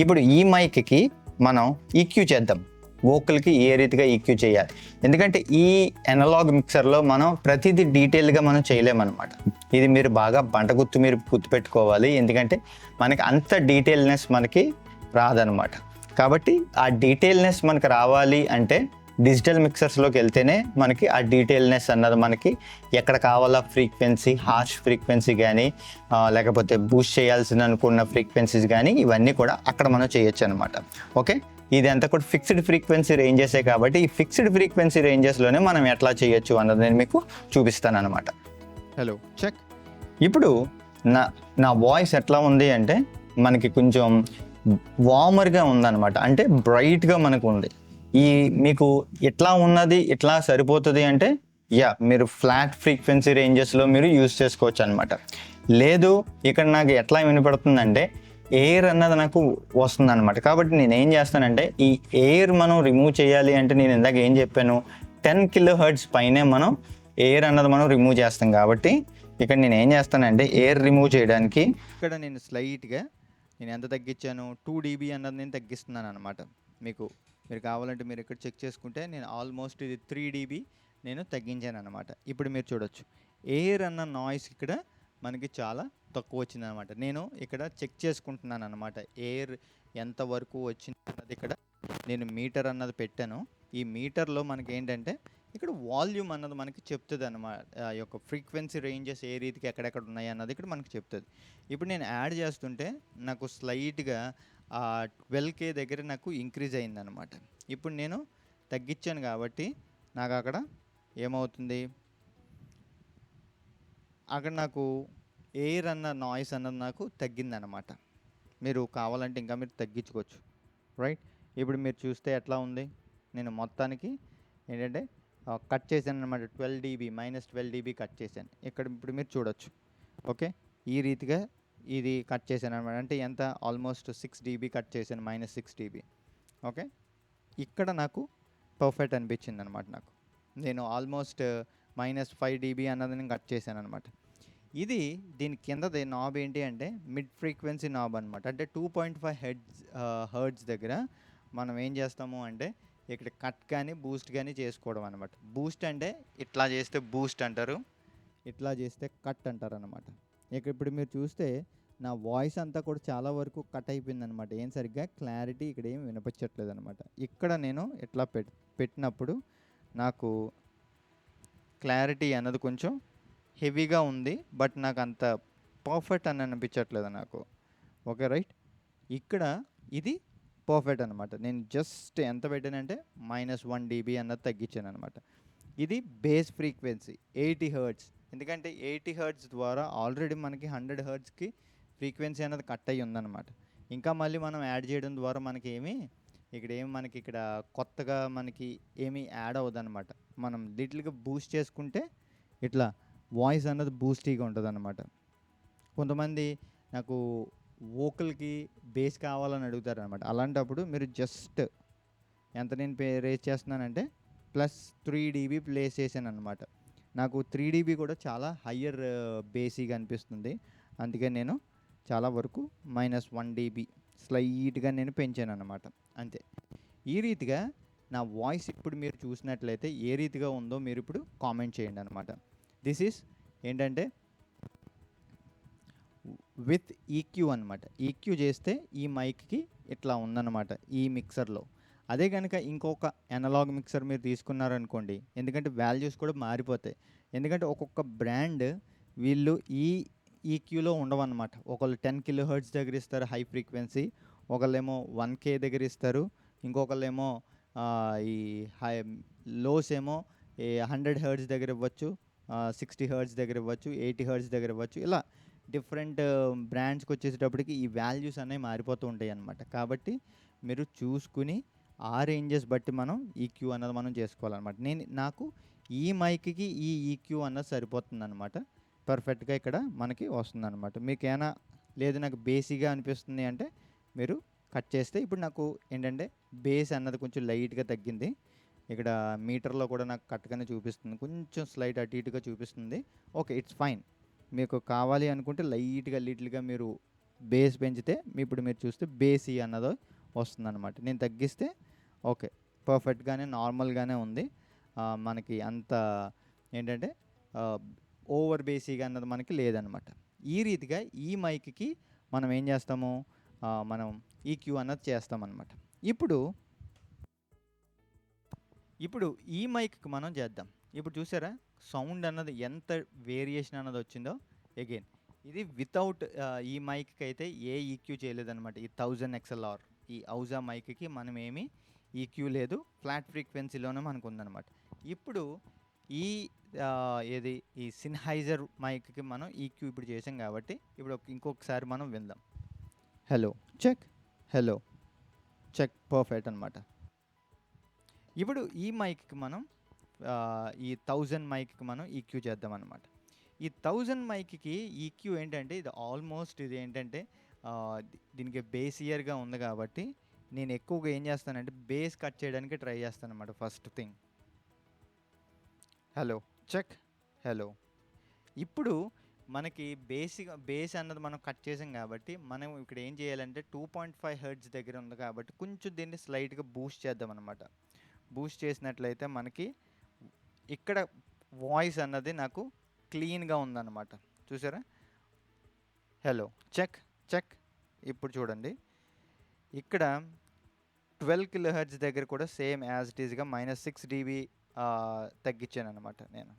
ఇప్పుడు ఈ మైక్కి మనం ఈక్యూ చేద్దాం. వోకల్కి ఏ రీతిగా ఈక్యూ చేయాలి, ఎందుకంటే ఈ అనలాగ్ మిక్సర్లో మనం ప్రతిదీ డీటెయిల్గా మనం చేయలేమన్నమాట. ఇది మీరు బాగా మీరు గుర్తుపెట్టుకోవాలి, ఎందుకంటే మనకి అంత డీటెయిల్నెస్ మనకి రాదనమాట. కాబట్టి ఆ డీటెయిల్నెస్ మనకి రావాలి అంటే డిజిటల్ మిక్సర్స్లోకి వెళ్తేనే మనకి ఆ డీటెయిల్నెస్ అన్నది మనకి ఎక్కడ కావాలా ఫ్రీక్వెన్సీ, హార్ష్ ఫ్రీక్వెన్సీ కానీ లేకపోతే బూస్ట్ చేయాల్సిన అనుకున్న ఫ్రీక్వెన్సీస్ కానీ ఇవన్నీ కూడా అక్కడ మనం చేయొచ్చు అనమాట. ఓకే, ఇదంతా కూడా ఫిక్స్డ్ ఫ్రీక్వెన్సీ రేంజెసే కాబట్టి ఈ ఫిక్స్డ్ ఫ్రీక్వెన్సీ రేంజెస్లోనే మనం ఎట్లా చేయొచ్చు అన్నది నేను మీకు చూపిస్తాను అనమాట. Hello check. ఇప్పుడు నా వాయిస్ ఎట్లా ఉంది అంటే మనకి కొంచెం వార్మర్గా ఉందన్నమాట, అంటే బ్రైట్గా మనకు ఉంది. ఈ మీకు ఎట్లా ఉన్నది ఎట్లా సరిపోతుంది అంటే మీరు ఫ్లాట్ ఫ్రీక్వెన్సీ రేంజెస్లో మీరు యూజ్ చేసుకోవచ్చు అనమాట. లేదు ఇక్కడ నాకు ఎట్లా వినపడుతుందంటే ఎయిర్ అన్నది నాకు వస్తుంది అనమాట. కాబట్టి నేను ఏం చేస్తానంటే ఈ ఎయిర్ మనం రిమూవ్ చేయాలి అంటే నేను ఇందాక ఏం చెప్పాను, 10 kHz పైనే మనం ఎయిర్ అన్నది మనం రిమూవ్ చేస్తాం. కాబట్టి ఇక్కడ నేను ఏం చేస్తానంటే ఎయిర్ రిమూవ్ చేయడానికి ఇక్కడ నేను స్లైట్గా నేను ఎంత తగ్గించాను 2 dB అన్నది నేను తగ్గిస్తున్నాను అనమాట. మీకు మీరు కావాలంటే మీరు ఇక్కడ చెక్ చేసుకుంటే నేను ఆల్మోస్ట్ ఇది 3 dB నేను తగ్గించాను అనమాట. ఇప్పుడు మీరు చూడొచ్చు ఎయిర్ అన్న నాయిస్ ఇక్కడ మనకి చాలా తక్కువ వచ్చిందనమాట. నేను ఇక్కడ చెక్ చేసుకుంటున్నాను అనమాట. ఎయిర్ ఎంతవరకు వచ్చింది అన్నది ఇక్కడ నేను మీటర్ అన్నది పెట్టాను. ఈ మీటర్లో మనకి ఏంటంటే ఇక్కడ వాల్యూమ్ అన్నది మనకి చెప్తుంది అనమాట. ఆ యొక్క ఫ్రీక్వెన్సీ రేంజెస్ ఏ రీతికి ఎక్కడెక్కడ ఉన్నాయి అన్నది ఇక్కడ మనకి చెప్తుంది. ఇప్పుడు నేను యాడ్ చేస్తుంటే నాకు స్లైట్గా 12K దగ్గర నాకు ఇంక్రీజ్ అయిందనమాట. ఇప్పుడు నేను తగ్గించాను కాబట్టి నాకు అక్కడ ఏమవుతుంది, అక్కడ నాకు ఎయిర్ అన్న నాయిస్ అన్నది నాకు తగ్గిందనమాట. మీరు కావాలంటే ఇంకా మీరు తగ్గించుకోవచ్చు, రైట్. ఇప్పుడు మీరు చూస్తే ఎట్లా ఉంది, నేను మొత్తానికి ఏంటంటే కట్ చేశాను అనమాట. 12 dB -12 dB కట్ చేశాను. ఇక్కడ ఇప్పుడు మీరు చూడొచ్చు, ఓకే. ఈ రీతిగా ఇది కట్ చేశాను అనమాట. అంటే ఎంత, ఆల్మోస్ట్ 6 dB కట్ చేశాను, -6 dB, ఓకే. ఇక్కడ నాకు పర్ఫెక్ట్ అనిపించింది అనమాట. నాకు నేను ఆల్మోస్ట్ -5 dB అన్నది నేను కట్ చేశాను అనమాట. ఇది దీని కిందది నాబ్ ఏంటి అంటే మిడ్ ఫ్రీక్వెన్సీ నాబ్ అనమాట. అంటే 2.5 హెర్ట్జ్ దగ్గర మనం ఏం చేస్తాము అంటే ఇక్కడ కట్ కానీ బూస్ట్ కానీ చేసుకోవడం అనమాట. బూస్ట్ అంటే ఇట్లా చేస్తే బూస్ట్ అంటారు, ఇట్లా చేస్తే కట్ అంటారు అనమాట. ఇప్పుడు మీరు చూస్తే నా వాయిస్ అంతా కూడా చాలా వరకు కట్ అయిపోయింది అనమాట. ఏం సరిగ్గా క్లారిటీ ఇక్కడ ఏం వినిపించట్లేదు అనమాట. ఇక్కడ నేను ఇట్లా పెట్టినప్పుడు నాకు క్లారిటీ అన్నది కొంచెం హెవీగా ఉంది, బట్ నాకు అంత పర్ఫెక్ట్ అని అనిపించట్లేదు నాకు, ఓకే, రైట్. ఇక్కడ ఇది పర్ఫెక్ట్ అనమాట. నేను జస్ట్ ఎంత పెట్టానంటే -1 dB అన్నది తగ్గించాను అనమాట. ఇది బేస్ ఫ్రీక్వెన్సీ 80 హెర్ట్జ్. ఎందుకంటే 80 హెర్ట్జ్ ద్వారా ఆల్రెడీ మనకి 100 హెర్ట్జ్కి ఫ్రీక్వెన్సీ అనేది కట్ అయ్యి ఉందన్నమాట. ఇంకా మళ్ళీ మనం యాడ్ చేయడం ద్వారా మనకి మనకి ఇక్కడ కొత్తగా మనకి ఏమీ యాడ్ అవ్వదన్నమాట. మనం లిటిల్గా బూస్ట్ చేసుకుంటే ఇట్లా వాయిస్ అన్నది బూస్టీగా ఉంటుంది అన్నమాట. కొంతమంది నాకు వోకల్కి బేస్ కావాలని అడుగుతారు అనమాట. అలాంటప్పుడు మీరు జస్ట్ ఎంత నేను రేస్ చేస్తున్నానంటే +3 dB ప్లేస్ చేశాను అనమాట. నాకు 3 dB కూడా చాలా హయ్యర్ బేసీగా అనిపిస్తుంది. అందుకే నేను చాలా వరకు -1 dB స్లైట్గా నేను పెంచాను అనమాట, అంతే. ఈ రీతిగా నా వాయిస్ ఇప్పుడు మీరు చూసినట్లయితే ఏ రీతిగా ఉందో మీరు ఇప్పుడు కామెంట్ చేయండి అనమాట. దిస్ ఈస్ ఏంటంటే విత్ ఈక్యూ అనమాట. ఈక్యూ చేస్తే ఈ మైక్కి ఇట్లా ఉందన్నమాట ఈ మిక్సర్లో. అదే కనుక ఇంకొక అనలాగ్ మిక్సర్ మీరు తీసుకున్నారనుకోండి, ఎందుకంటే వాల్యూస్ కూడా మారిపోతాయి. ఎందుకంటే ఒక్కొక్క బ్రాండ్ వీళ్ళు ఈ ఈక్యూలో ఉండవన్నమాట. ఒకళ్ళు 10 kHz దగ్గర ఇస్తారు హై ఫ్రీక్వెన్సీ, ఒకళ్ళేమో 1K దగ్గర ఇస్తారు, ఇంకొకళ్ళేమో ఈ హై లోస్ ఏమో 100 Hz దగ్గర ఇవ్వచ్చు, 60 Hz దగ్గర ఇవ్వచ్చు, 80 Hz దగ్గర ఇవ్వచ్చు. ఇలా డిఫరెంట్ బ్రాండ్స్కి వచ్చేసేటప్పటికి ఈ వాల్యూస్ అనేవి మారిపోతూ ఉంటాయి అన్నమాట. కాబట్టి మీరు చూసుకుని ఆ రేంజెస్ బట్టి మనం ఈక్యూ అన్నది మనం చేసుకోవాలన్నమాట. నాకు ఈ మైక్కి ఈ ఈక్యూ అన్నది సరిపోతుంది అనమాట. పర్ఫెక్ట్గా ఇక్కడ మనకి వస్తుంది అనమాట. మీకు ఏమైనా లేదు నాకు బేసిక్గా అనిపిస్తుంది అంటే మీరు కట్ చేస్తే, ఇప్పుడు నాకు ఏంటంటే బేస్ అన్నది కొంచెం లైట్గా తగ్గింది. ఇక్కడ మీటర్లో కూడా నాకు కరెక్ట్గానే చూపిస్తుంది, కొంచెం స్లైట్ అటు ఇటుగా చూపిస్తుంది. Okay, it's fine. మీకు కావాలి అనుకుంటే లిటిల్గా మీరు బేస్ పెంచితే ఇప్పుడు మీరు చూస్తే బేసీ అన్నది వస్తుందన్నమాట. నేను తగ్గిస్తే ఓకే, పర్ఫెక్ట్గానే నార్మల్గానే ఉంది. మనకి అంత ఏంటంటే ఓవర్ బేసీగా అన్నది మనకి లేదనమాట. ఈ రీతిగా ఈ మైక్కి మనం ఏం చేస్తాము, మనం ఈక్యూ అన్నది చేస్తామన్నమాట. ఇప్పుడు ఈ మైక్కి మనం చేద్దాం. ఇప్పుడు చూసారా సౌండ్ అన్నది ఎంత వేరియేషన్ అన్నది వచ్చిందో. అగైన్ ఇది వితౌట్ ఈ మైక్కి అయితే ఏ ఈక్యూ చేయలేదన్నమాట. ఈ 1000 XLR ఈ ఔజా మైక్కి మనం ఏమీ ఈక్యూ లేదు, ఫ్లాట్ ఫ్రీక్వెన్సీలోనే మనకు ఉందన్నమాట. ఇప్పుడు ఈ సిన్హైజర్ మైక్కి మనం ఈక్యూ ఇప్పుడు చేసాం కాబట్టి ఇప్పుడు ఇంకొకసారి మనం విందాం. Hello check, hello check, perfect అనమాట. ఇప్పుడు ఈ మైక్కి మనం ఈ 1000 మైక్కి మనం ఈక్యూ చేద్దాం అనమాట. ఈ 1000 మైక్కి ఈక్యూ ఏంటంటే ఇది ఆల్మోస్ట్ ఇది ఏంటంటే దీనికి బేసియర్గా ఉంది కాబట్టి నేను ఎక్కువగా ఏం చేస్తానంటే బేస్ కట్ చేయడానికి ట్రై చేస్తాను అనమాట. First thing hello check, hello. ఇప్పుడు మనకి బేస్ అన్నది మనం కట్ చేసాం కాబట్టి మనం ఇక్కడ ఏం చేయాలంటే 2.5 హెర్ట్జ్ దగ్గర ఉంది కాబట్టి కొంచెం దీన్ని స్లైట్గా బూస్ట్ చేద్దాం అనమాట. బూస్ట్ చేసినట్లయితే మనకి ఇక్కడ వాయిస్ అన్నది నాకు క్లీన్గా ఉందన్నమాట. చూసారా? Hello check check. ఇప్పుడు చూడండి, ఇక్కడ 12 కిలో హెర్ట్జ్ దగ్గర కూడా సేమ్ యాజ్ ఇట్ ఈస్గా -6 dB తగ్గించాను అనమాట నేను.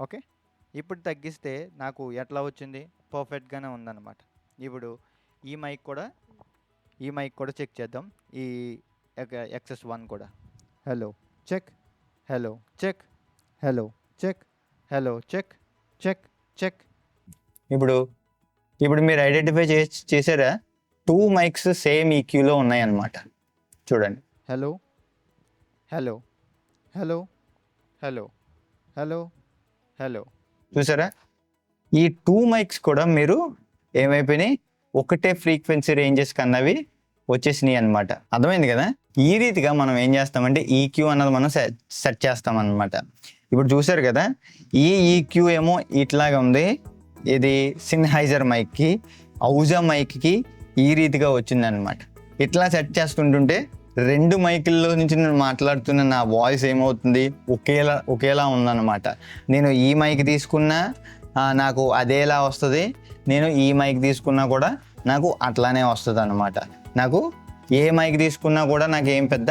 ఓకే, ఇప్పుడు తగ్గిస్తే నాకు ఎట్లా వచ్చింది? పర్ఫెక్ట్గానే ఉందన్నమాట. ఇప్పుడు ఈ మైక్ కూడా చెక్ చేద్దాం. ఈ XS1 కూడా. Hello check, hello check, hello check, hello check check check. ఇప్పుడు మీరు ఐడెంటిఫై చేశారా? 2 మైక్స్ సేమ్ ఈక్యూలో ఉన్నాయన్నమాట. చూడండి. Hello hello hello hello hello hello. చూసారా? ఈ 2 మైక్స్ కూడా మీరు ఏమైపోయినాయి, ఒకటే ఫ్రీక్వెన్సీ రేంజెస్ కన్నవి వచ్చేసినాయి అనమాట. అర్థమైంది కదా? ఈ రీతిగా మనం ఏం చేస్తామంటే ఈక్యూ అన్నది మనం సెట్ చేస్తాం అనమాట. ఇప్పుడు చూసారు కదా, ఈ ఈక్యూ ఏమో ఇట్లాగా ఉంది. ఇది సిన్హైజర్ మైక్కి, ఔజా మైక్కి ఈ రీతిగా వచ్చిందనమాట. ఇట్లా సెట్ చేసుకుంటుంటే 2 మైకుల్లో నుంచి నేను మాట్లాడుతున్న నా వాయిస్ ఏమవుతుంది, ఒకేలా ఉందన్నమాట. నేను ఈ మైక్ తీసుకున్నా నాకు అదేలా వస్తుంది, నేను ఈ మైక్ తీసుకున్నా కూడా నాకు అట్లానే వస్తుంది అనమాట. నాకు ఏ మైక్ తీసుకున్నా కూడా నాకు ఏం పెద్ద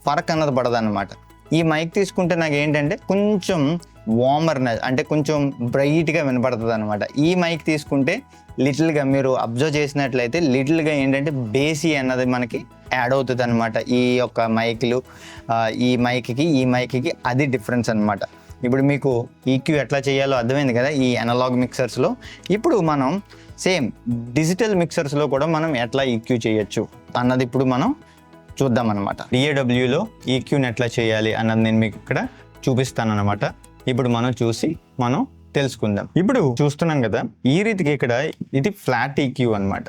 ఫరక్ అన్నది పడదు అనమాట. ఈ మైక్ తీసుకుంటే నాకు ఏంటంటే కొంచెం వార్మర్నెస్, అంటే కొంచెం బ్రైట్గా వినపడుతుంది అనమాట. ఈ మైక్ తీసుకుంటే లిటిల్గా మీరు అబ్జర్వ్ చేసినట్లయితే లిటిల్గా ఏంటంటే బేసీ అన్నది మనకి యాడ్ అవుతుంది అనమాట. ఈ యొక్క మైక్లు ఈ మైక్కి అది డిఫరెన్స్ అనమాట. ఇప్పుడు మీకు ఈక్యూ ఎట్లా చేయాలో అర్థమైంది కదా ఈ అనలాగ్ మిక్సర్స్లో. ఇప్పుడు మనం సేమ్ డిజిటల్ మిక్సర్స్లో కూడా మనం ఎట్లా ఈక్యూ చేయొచ్చు అన్నది ఇప్పుడు మనం చూద్దాం అనమాట. DAWలో ఈక్యూని ఎట్లా చేయాలి అన్నది నేను మీకు ఇక్కడ చూపిస్తాను అనమాట. ఇప్పుడు మనం తెలుసుకుందాం. ఇప్పుడు చూస్తున్నాం కదా, ఈ రీతికి ఇక్కడ ఇది ఫ్లాట్ ఈక్యూ అనమాట.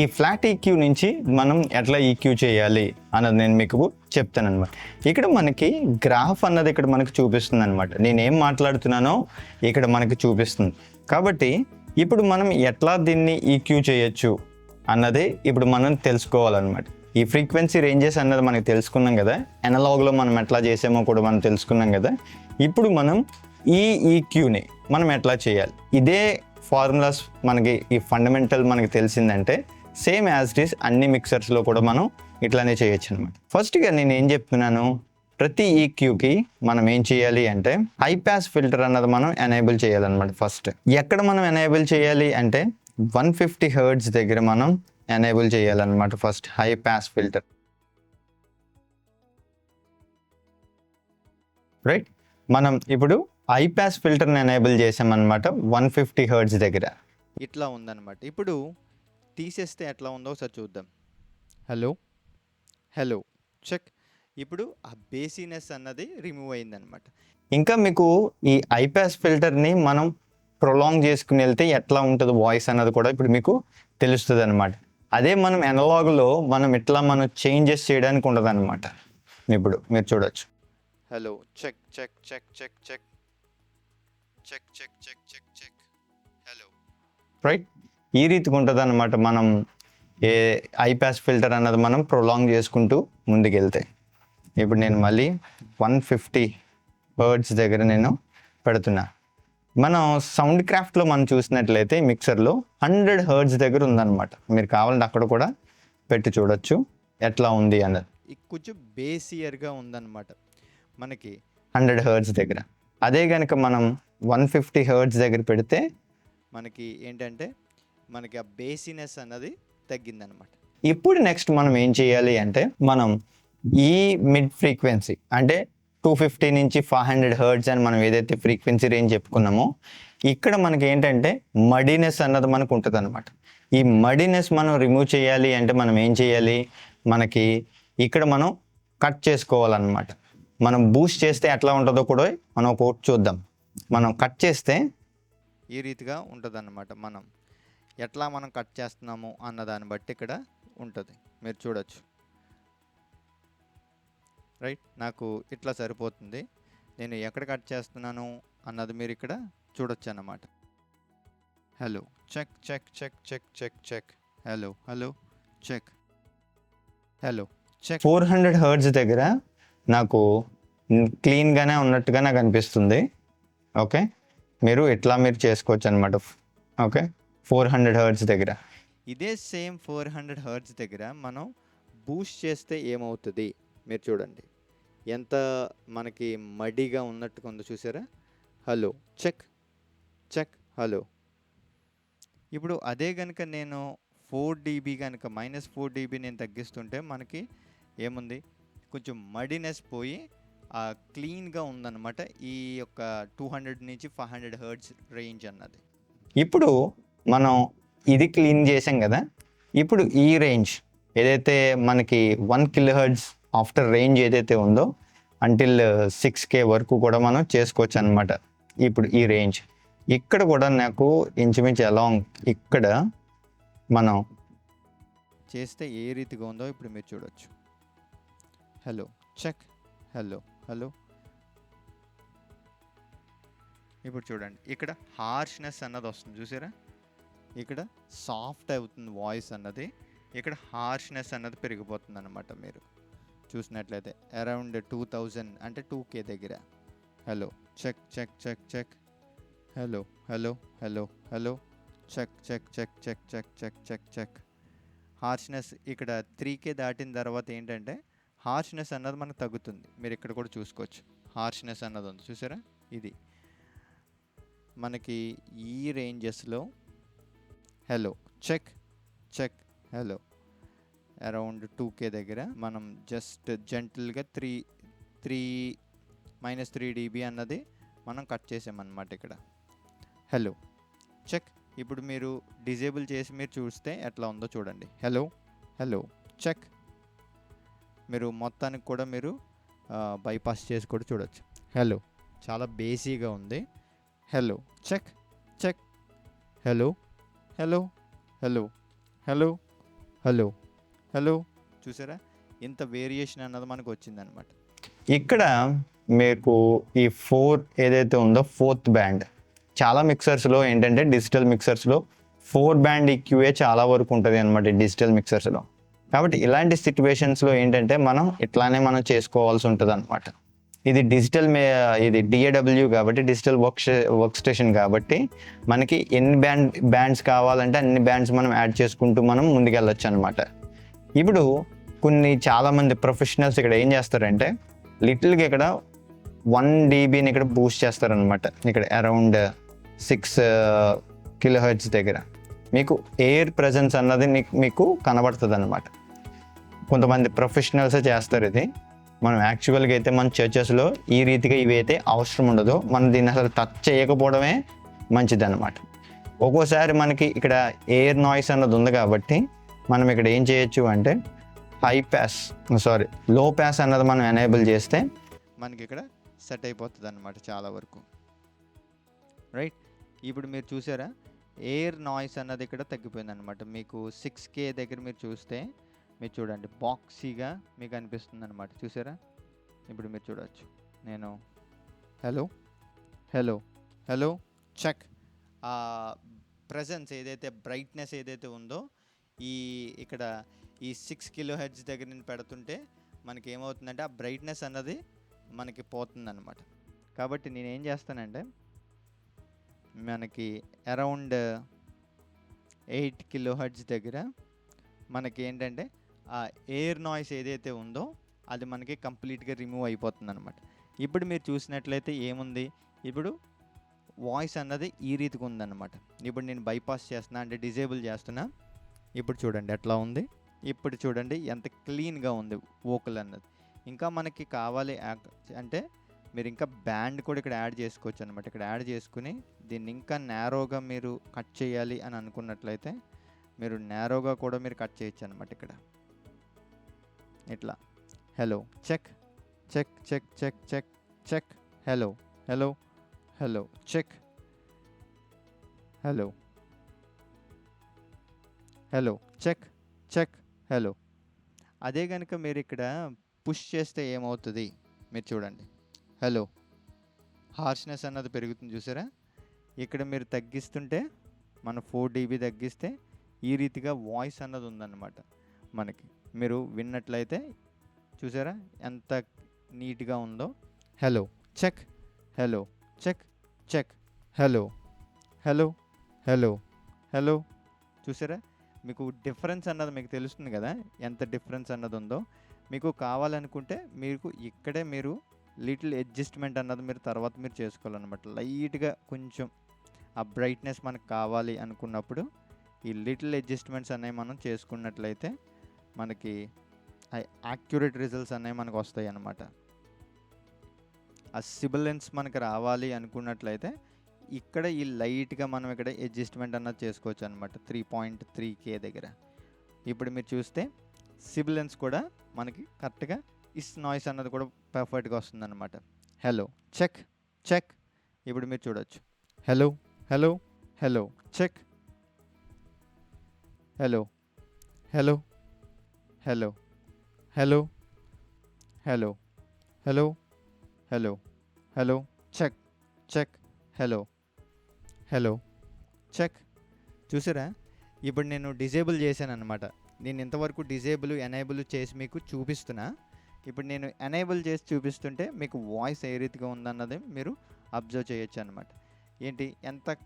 ఈ ఫ్లాట్ ఈక్యూ నుంచి మనం ఎట్లా ఈక్యూ చేయాలి అన్నది నేను మీకు చెప్తాను అనమాట. ఇక్కడ మనకి గ్రాఫ్ అన్నది ఇక్కడ మనకి చూపిస్తుంది అనమాట. నేనేం మాట్లాడుతున్నానో ఇక్కడ మనకి చూపిస్తుంది. కాబట్టి ఇప్పుడు మనం ఎట్లా దీన్ని ఈక్యూ చేయొచ్చు అన్నది ఇప్పుడు మనం తెలుసుకోవాలన్నమాట. ఈ ఫ్రీక్వెన్సీ రేంజెస్ అన్నది మనకి తెలుసుకున్నాం కదా, అనలాగ్లో మనం ఎట్లా చేసామో కూడా మనం తెలుసుకున్నాం కదా. ఇప్పుడు మనం ఈ ఈక్యూని మనం ఎట్లా చేయాలి, ఇదే ఫార్ములాస్ మనకి ఈ ఫండమెంటల్ మనకి తెలిసిందంటే సేమ్ యాజ్ ఇట్ ఈస్ అన్ని మిక్సర్స్లో కూడా మనం ఇట్లానే చేయొచ్చు అనమాట. ఫస్ట్గా నేను ఏం చెప్తున్నాను, ప్రతి ఈక్యూకి మనం ఏం చేయాలి అంటే హై పాస్ ఫిల్టర్ అన్నది మనం ఎనేబుల్ చేయాలన్నమాట. ఫస్ట్ ఎక్కడ మనం ఎనేబుల్ చేయాలి అంటే 150 హెర్ట్జ్ దగ్గర మనం ఎనేబుల్ చేయాలన్నమాట. First high pass filter, right. మనం ఇప్పుడు హై పాస్ ఫిల్టర్ని ఎనేబుల్ చేసామన్నమాట 150 హెర్ట్జ్ దగ్గర. ఇట్లా ఉందన్నమాట. ఇప్పుడు తీసేస్తే ఎట్లా ఉందో ఒకసారి చూద్దాం. Hello hello check. ఇప్పుడు ఆ బేసీనెస్ అన్నది రిమూవ్ అయిందనమాట. ఇంకా మీకు ఈ హై పాస్ ఫిల్టర్ని మనం ప్రొలాంగ్ చేసుకుని వెళ్తే ఎట్లా ఉంటుంది వాయిస్ అన్నది కూడా ఇప్పుడు మీకు తెలుస్తుంది అనమాట. అదే మనం అనలాగ్లో మనం చేంజెస్ చేయడానికి ఉండదు అనమాట. ఇప్పుడు మీరు చూడొచ్చు. Hello check check check check check check check check check check hello, right. ఈ రీతికి ఉంటుంది అనమాట. మనం ఏ హై పాస్ ఫిల్టర్ అన్నది మనం ప్రొలాంగ్ చేసుకుంటూ ముందుకెళ్తే. ఇప్పుడు నేను మళ్ళీ 150 హెర్ట్జ్ దగ్గర నేను పెడుతున్నా. మనం సౌండ్ క్రాఫ్ట్లో మనం చూసినట్లయితే మిక్సర్లో 100 హెర్ట్జ్ దగ్గర ఉందన్నమాట. మీరు కావాలంటే అక్కడ కూడా పెట్టి చూడొచ్చు ఎట్లా ఉంది అన్నది. కొంచెం బేసియర్గా ఉందన్నమాట మనకి 100 హెర్ట్జ్ దగ్గర. అదే కనుక మనం 150 హెర్ట్జ్ దగ్గర పెడితే మనకి ఏంటంటే మనకి ఆ బేసినెస్ అన్నది తగ్గిందనమాట. ఇప్పుడు నెక్స్ట్ మనం ఏం చేయాలి అంటే మనం ఈ మిడ్ ఫ్రీక్వెన్సీ అంటే 250 నుంచి 500 హెర్ట్జ్ అని మనం ఏదైతే ఫ్రీక్వెన్సీ రేంజ్ చెప్పుకున్నామో ఇక్కడ మనకి ఏంటంటే మడినెస్ అన్నది మనకు ఉంటుంది అనమాట. ఈ మడినెస్ మనం రిమూవ్ చేయాలి అంటే మనం ఏం చేయాలి, మనకి ఇక్కడ మనం కట్ చేసుకోవాలన్నమాట. మనం బూస్ట్ చేస్తే ఎట్లా ఉంటుందో కూడా మనం ఒకటి చూద్దాం. మనం కట్ చేస్తే ఈ రీతిగా ఉంటుంది అన్నమాట. మనం కట్ చేస్తున్నాము అన్న దాన్ని బట్టి ఇక్కడ ఉంటుంది, మీరు చూడొచ్చు. రైట్, నాకు ఇట్లా సరిపోతుంది. నేను ఎక్కడ కట్ చేస్తున్నాను అన్నది మీరు ఇక్కడ చూడొచ్చు అన్నమాట. Hello check check check check check check hello hello check hello check 400 hertz దగ్గర నాకు క్లీన్గానే ఉన్నట్టుగా నాకు అనిపిస్తుంది. ఓకే, మీరు మీరు చేసుకోవచ్చు అనమాట. ఓకే, 400 హర్ట్జ్ దగ్గర. ఇదే సేమ్ 400 హర్ట్జ్ దగ్గర మనం బూస్ట్ చేస్తే ఏమవుతుంది మీరు చూడండి. ఎంత మనకి మడిగా ఉన్నట్టుగా ఉందో చూసారా. Hello check check hello. ఇప్పుడు అదే కనుక నేను 4 dB కనుక -4 dB నేను తగ్గిస్తుంటే మనకి ఏముంది, కొంచెం మడినెస్ పోయి క్లీన్గా ఉందన్నమాట ఈ యొక్క 200 నుంచి 500 హర్ట్జ్ రేంజ్ అన్నది. ఇప్పుడు మనం ఇది క్లీన్ చేసాం కదా, ఇప్పుడు ఈ రేంజ్ ఏదైతే మనకి 1 కిలోహెర్ట్జ్ ఆఫ్టర్ రేంజ్ ఏదైతే ఉందో అంటిల్ 6K వరకు కూడా మనం చేసుకోవచ్చు అనమాట. ఇప్పుడు ఈ రేంజ్ ఇక్కడ కూడా నాకు ఇంచుమించు అలాంగ్ ఇక్కడ మనం చేస్తే ఏ రీతిగా ఉందో ఇప్పుడు మీరు చూడొచ్చు. Hello check hello hello. ఇప్పుడు చూడండి ఇక్కడ హార్ష్నెస్ అన్నది వస్తుంది చూసారా. ఇక్కడ సాఫ్ట్ అవుతుంది వాయిస్ అన్నది, ఇక్కడ హార్ష్నెస్ అన్నది పెరిగిపోతుంది అనమాట. మీరు చూసినట్లయితే అరౌండ్ 2000 అంటే 2K దగ్గర. Hello check check check check hello hello hello hello check check check check check check check check. Harshness ఇక్కడ 3K దాటిన తర్వాత ఏంటంటే హార్ష్నెస్ అన్నది మనకు తగ్గుతుంది. మీరు ఇక్కడ కూడా చూసుకోవచ్చు హార్ష్నెస్ అన్నది ఉంది చూసారా. ఇది మనకి ఈ రేంజెస్లో hello check check hello around 2K దగ్గర మనం జస్ట్ జెంటిల్గా -3 dB అన్నది మనం కట్ చేసామన్నమాట ఇక్కడ. Hello check. ఇప్పుడు మీరు డిజేబుల్ చేసి మీరు చూస్తే ఎట్లా ఉందో చూడండి. Hello hello check. మీరు మొత్తానికి కూడా మీరు బైపాస్ చేసి కూడా చూడొచ్చు. హలో చాలా బేసీగా ఉంది. Hello check check hello hello hello hello hello hello. చూసారా ఇంత వేరియేషన్ అన్నది మనకు వచ్చిందనమాట. ఇక్కడ మీకు ఈ 4 ఏదైతే ఉందో 4th బ్యాండ్, చాలా మిక్సర్స్లో ఏంటంటే డిజిటల్ మిక్సర్స్లో 4 బ్యాండ్ ఈక్యూఏ చాలా వరకు ఉంటుంది అనమాట డిజిటల్ మిక్సర్స్లో. కాబట్టి ఇలాంటి సిచ్యువేషన్స్లో ఏంటంటే ఇట్లానే మనం చేసుకోవాల్సి ఉంటుంది అనమాట. ఇది ఇది DAW కాబట్టి డిజిటల్ వర్క్ స్టేషన్ కాబట్టి మనకి ఎన్ని బ్యాండ్స్ కావాలంటే అన్ని బ్యాండ్స్ మనం యాడ్ చేసుకుంటూ మనం ముందుకెళ్ళొచ్చు అనమాట. ఇప్పుడు చాలామంది ప్రొఫెషనల్స్ ఇక్కడ ఏం చేస్తారంటే లిటిల్గా ఇక్కడ 1 dBని ఇక్కడ బూస్ట్ చేస్తారనమాట. ఇక్కడ అరౌండ్ 6 కిలోహెర్ట్జ్ దగ్గర మీకు ఎయిర్ ప్రెజెన్స్ అన్నది మీకు కనబడుతుంది అనమాట. కొంతమంది ప్రొఫెషనల్సే చేస్తారు ఇది. మనం యాక్చువల్గా అయితే మన చర్చెస్లో ఈ రీతిగా ఇవి అయితే అవసరం ఉండదు. మనం దీన్ని అసలు టచ్ చేయకపోవడమే మంచిది అనమాట. ఒక్కోసారి మనకి ఇక్కడ ఎయిర్ నాయిస్ అన్నది ఉంది కాబట్టి మనం ఇక్కడ ఏం చేయొచ్చు అంటే లో ప్యాస్ అన్నది మనం ఎనేబుల్ చేస్తే మనకి ఇక్కడ సెట్ అయిపోతుంది అనమాట చాలా వరకు. రైట్, ఇప్పుడు మీరు చూసారా ఎయిర్ నాయిస్ అన్నది ఇక్కడ తగ్గిపోయింది అనమాట. మీకు 6K దగ్గర మీరు చూస్తే మీరు చూడండి బాక్సీగా మీకు అనిపిస్తుంది అనమాట. చూసారా ఇప్పుడు మీరు చూడవచ్చు. నేను hello hello hello check presence ఏదైతే బ్రైట్నెస్ ఏదైతే ఉందో ఇక్కడ ఈ 6 కిలోహెర్ట్జ్ దగ్గర నేను పెడుతుంటే మనకి ఏమవుతుందంటే ఆ బ్రైట్నెస్ అన్నది మనకి పోతుంది అనమాట. కాబట్టి నేను ఏం చేస్తానంటే మనకి అరౌండ్ 8 కిలోహెర్ట్జ్ దగ్గర మనకి ఏంటంటే ఆ ఎయిర్ నాయిస్ ఏదైతే ఉందో అది మనకి కంప్లీట్గా రిమూవ్ అయిపోతుంది అనమాట. ఇప్పుడు మీరు చూసినట్లయితే ఏముంది, ఇప్పుడు వాయిస్ అన్నది ఈ రీతిగా ఉందన్నమాట. ఇప్పుడు నేను బైపాస్ చేస్తున్నా అంటే డిజేబుల్ చేస్తున్నా. ఇప్పుడు చూడండి ఎట్లా ఉంది. ఇప్పుడు చూడండి ఎంత క్లీన్గా ఉంది వోకల్ అన్నది. ఇంకా మనకి కావాలి అంటే మీరు ఇంకా బ్యాండ్ కూడా ఇక్కడ యాడ్ చేసుకోవచ్చు అనమాట. ఇక్కడ యాడ్ చేసుకుని దీన్ని ఇంకా నేరోగా మీరు కట్ చేయాలి అని అనుకున్నట్లయితే మీరు నేరోగా కూడా మీరు కట్ చేయొచ్చు అనమాట. ఇక్కడ ఇట్లా hello check check check check check check hello hello hello check hello hello check check hello. అదే కనుక మీరు ఇక్కడ పుష్ చేస్తే ఏమవుతుంది మీరు చూడండి. హలో హార్ష్నెస్ అన్నది పెరుగుతుంది చూసారా. ఇక్కడ మీరు తగ్గిస్తుంటే మనం 4 dB తగ్గిస్తే ఈ రీతిగా వాయిస్ అన్నది ఉందన్నమాట మనకి. మీరు విన్నట్లయితే చూసారా ఎంత నీట్గా ఉందో. Hello check, hello check, check, hello, hello, hello, hello. చూసారా మీకు డిఫరెన్స్ అన్నది మీకు తెలుస్తుంది కదా, ఎంత డిఫరెన్స్ అన్నది ఉందో. మీకు కావాలనుకుంటే మీకు ఇక్కడే మీరు లిటిల్ అడ్జస్ట్మెంట్ అన్నది మీరు తర్వాత మీరు చేసుకోవాలన్నమాట. లైట్గా కొంచెం ఆ బ్రైట్నెస్ మనకు కావాలి అనుకున్నప్పుడు ఈ లిటిల్ అడ్జస్ట్మెంట్స్ అనేవి మనం చేసుకున్నట్లయితే మనకి యాక్యురేట్ రిజల్ట్స్ అనేవి మనకు వస్తాయి అన్నమాట. ఆ సిబిలెన్స్ మనకు రావాలి అనుకున్నట్లయితే ఇక్కడ ఈ లైట్గా మనం ఇక్కడ అడ్జస్ట్మెంట్ అన్నది చేసుకోవచ్చు అనమాట 3.3K దగ్గర. ఇప్పుడు మీరు చూస్తే సిబిలెన్స్ కూడా మనకి కరెక్ట్గా ఇస్ నాయిస్ అన్నది కూడా పర్ఫెక్ట్గా వస్తుందన్నమాట. Hello check, check. ఇప్పుడు మీరు చూడొచ్చు hello, hello, hello, check, hello, hello, hello, hello, hello, hello, hello, hello, check, check, hello, hello, check. చూసారా ఇప్పుడు నేను డిజేబుల్ చేశాను అనమాట. నేను ఇంతవరకు డిజేబుల్ ఎనేబుల్ చేసి మీకు చూపిస్తున్నా. ఇప్పుడు నేను ఎనేబుల్ చేసి చూపిస్తుంటే మీకు వాయిస్ ఏ రీతిగా ఉందన్నది మీరు అబ్జర్వ్ చేయొచ్చు అనమాట. ఏంటి ఎంత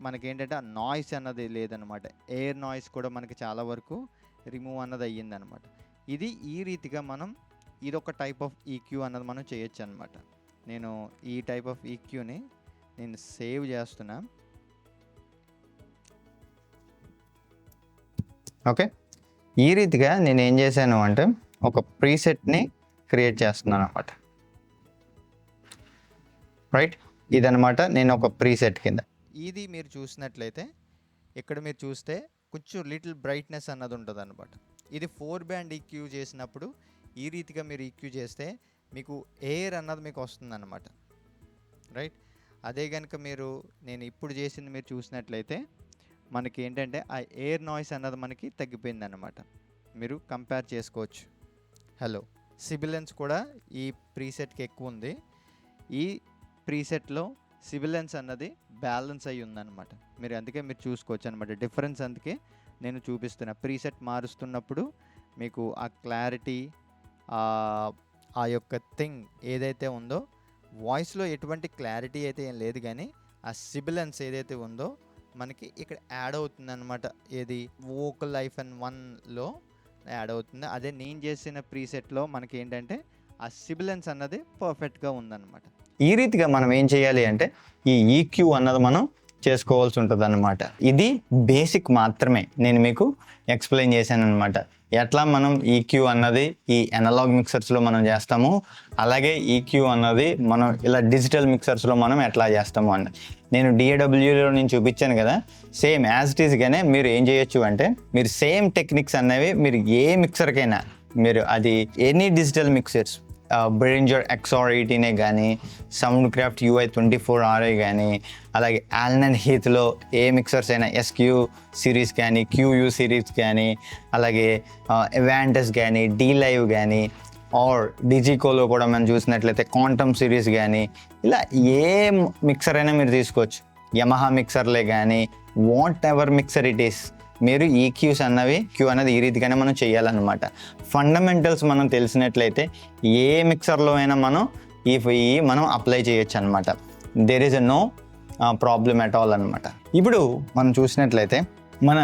మనకేంటంటే ఆ నాయిస్ అన్నది లేదనమాట. ఎయిర్ నాయిస్ కూడా మనకి చాలా వరకు రిమూవ్ అన్నది అయ్యిందనమాట. ఇది ఈ రీతిగా మనం ఇదొక టైప్ ఆఫ్ ఈక్యూ అన్నది మనం చేయొచ్చు అనమాట. నేను ఈ టైప్ ఆఫ్ ఈక్యూని నేను సేవ్ చేస్తున్నా. ఓకే, ఈ రీతిగా నేను ఏం చేశాను అంటే ఒక ప్రీసెట్ని క్రియేట్ చేస్తున్నాను అనమాట. రైట్, ఇదనమాట నేను ఒక ప్రీసెట్ కింద. ఇది మీరు చూసినట్లయితే ఇక్కడ మీరు చూస్తే కొంచెం లిటిల్ బ్రైట్నెస్ అన్నది ఉంటుంది అనమాట. ఇది 4 బ్యాండ్ ఈక్యూ చేసినప్పుడు ఈ రీతిగా మీరు ఈక్యూ చేస్తే మీకు ఎయిర్ అన్నది మీకు వస్తుంది అనమాట. రైట్, అదే కనుక నేను ఇప్పుడు చేసింది మీరు చూసినట్లయితే మనకి ఏంటంటే ఆ ఎయిర్ నాయిస్ అన్నది మనకి తగ్గిపోయింది అనమాట. మీరు కంపేర్ చేసుకోవచ్చు. హలో సిబిలెన్స్ కూడా ఈ ప్రీసెట్కి ఎక్కువ ఉంది. ఈ ప్రీసెట్లో సిబిలెన్స్ అన్నది బ్యాలెన్స్ అయ్యి ఉందన్నమాట. మీరు అందుకే మీరు చూసుకోవచ్చు అనమాట డిఫరెన్స్. అందుకే నేను చూపిస్తున్నా. ప్రీసెట్ మారుస్తున్నప్పుడు మీకు ఆ క్లారిటీ ఆ యొక్క థింగ్ ఏదైతే ఉందో వాయిస్లో ఎటువంటి క్లారిటీ అయితే ఏం లేదు, కానీ ఆ సిబిలెన్స్ ఏదైతే ఉందో మనకి ఇక్కడ యాడ్ అవుతుంది అనమాట. ఏది వోకల్ ఐఫన్ 1లో యాడ్ అవుతుంది. అదే నేను చేసిన ప్రీసెట్లో మనకి ఏంటంటే ఆ సిబిలెన్స్ అన్నది పర్ఫెక్ట్గా ఉందన్నమాట. ఈ రీతిగా మనం ఏం చేయాలి అంటే ఈ ఈక్యూ అన్నది మనం చేసుకోవాల్సి ఉంటుంది అనమాట. ఇది బేసిక్ మాత్రమే నేను మీకు ఎక్స్ప్లెయిన్ చేశాను అనమాట. ఎట్లా మనం ఈక్యూ అన్నది ఈ అనలాగ్ మిక్సర్స్లో మనం చేస్తాము, అలాగే ఈక్యూ అన్నది మనం ఇలా డిజిటల్ మిక్సర్స్లో మనం ఎట్లా చేస్తాము అన్నది నేను DAWలో నేను చూపించాను కదా. సేమ్ యాజ్ ఇట్ ఈస్గానే మీరు ఏం చేయొచ్చు అంటే మీరు సేమ్ టెక్నిక్స్ అనేవి మీరు ఏ మిక్సర్కైనా మీరు అది any digital mixers Behringer XR18 కానీ సౌండ్క్రాఫ్ట్ UI24RA కానీ అలాగే ఆలన్ అండ్ హీత్లో ఏ మిక్సర్స్ అయినా SQ సిరీస్ కానీ QU సిరీస్ కానీ అలాగే ఎవాంటస్ కానీ D-Live కానీ ఆర్ డిజికోలో కూడా మనం చూసినట్లయితే క్వాంటమ్ సిరీస్ కానీ ఇలా ఏ మిక్సర్ అయినా మీరు తీసుకోవచ్చు. యమహా మిక్సర్లే కానీ what ever mixer it is మీరు ఈక్యూస్ అన్నవి క్యూ అనేది ఈ రీతిగానే మనం చేయాలన్నమాట. ఫండమెంటల్స్ మనం తెలిసినట్లయితే ఏ మిక్సర్లో అయినా మనం ఈ మనం అప్లై చేయొచ్చు అనమాట. There is no problem at all అనమాట. ఇప్పుడు మనం చూసినట్లయితే మన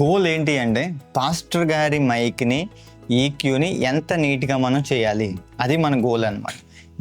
గోల్ ఏంటి అంటే పాస్టర్ గారి మైక్ని ఈక్యూని ఎంత నీట్గా మనం చేయాలి, అది మన గోల్ అనమాట.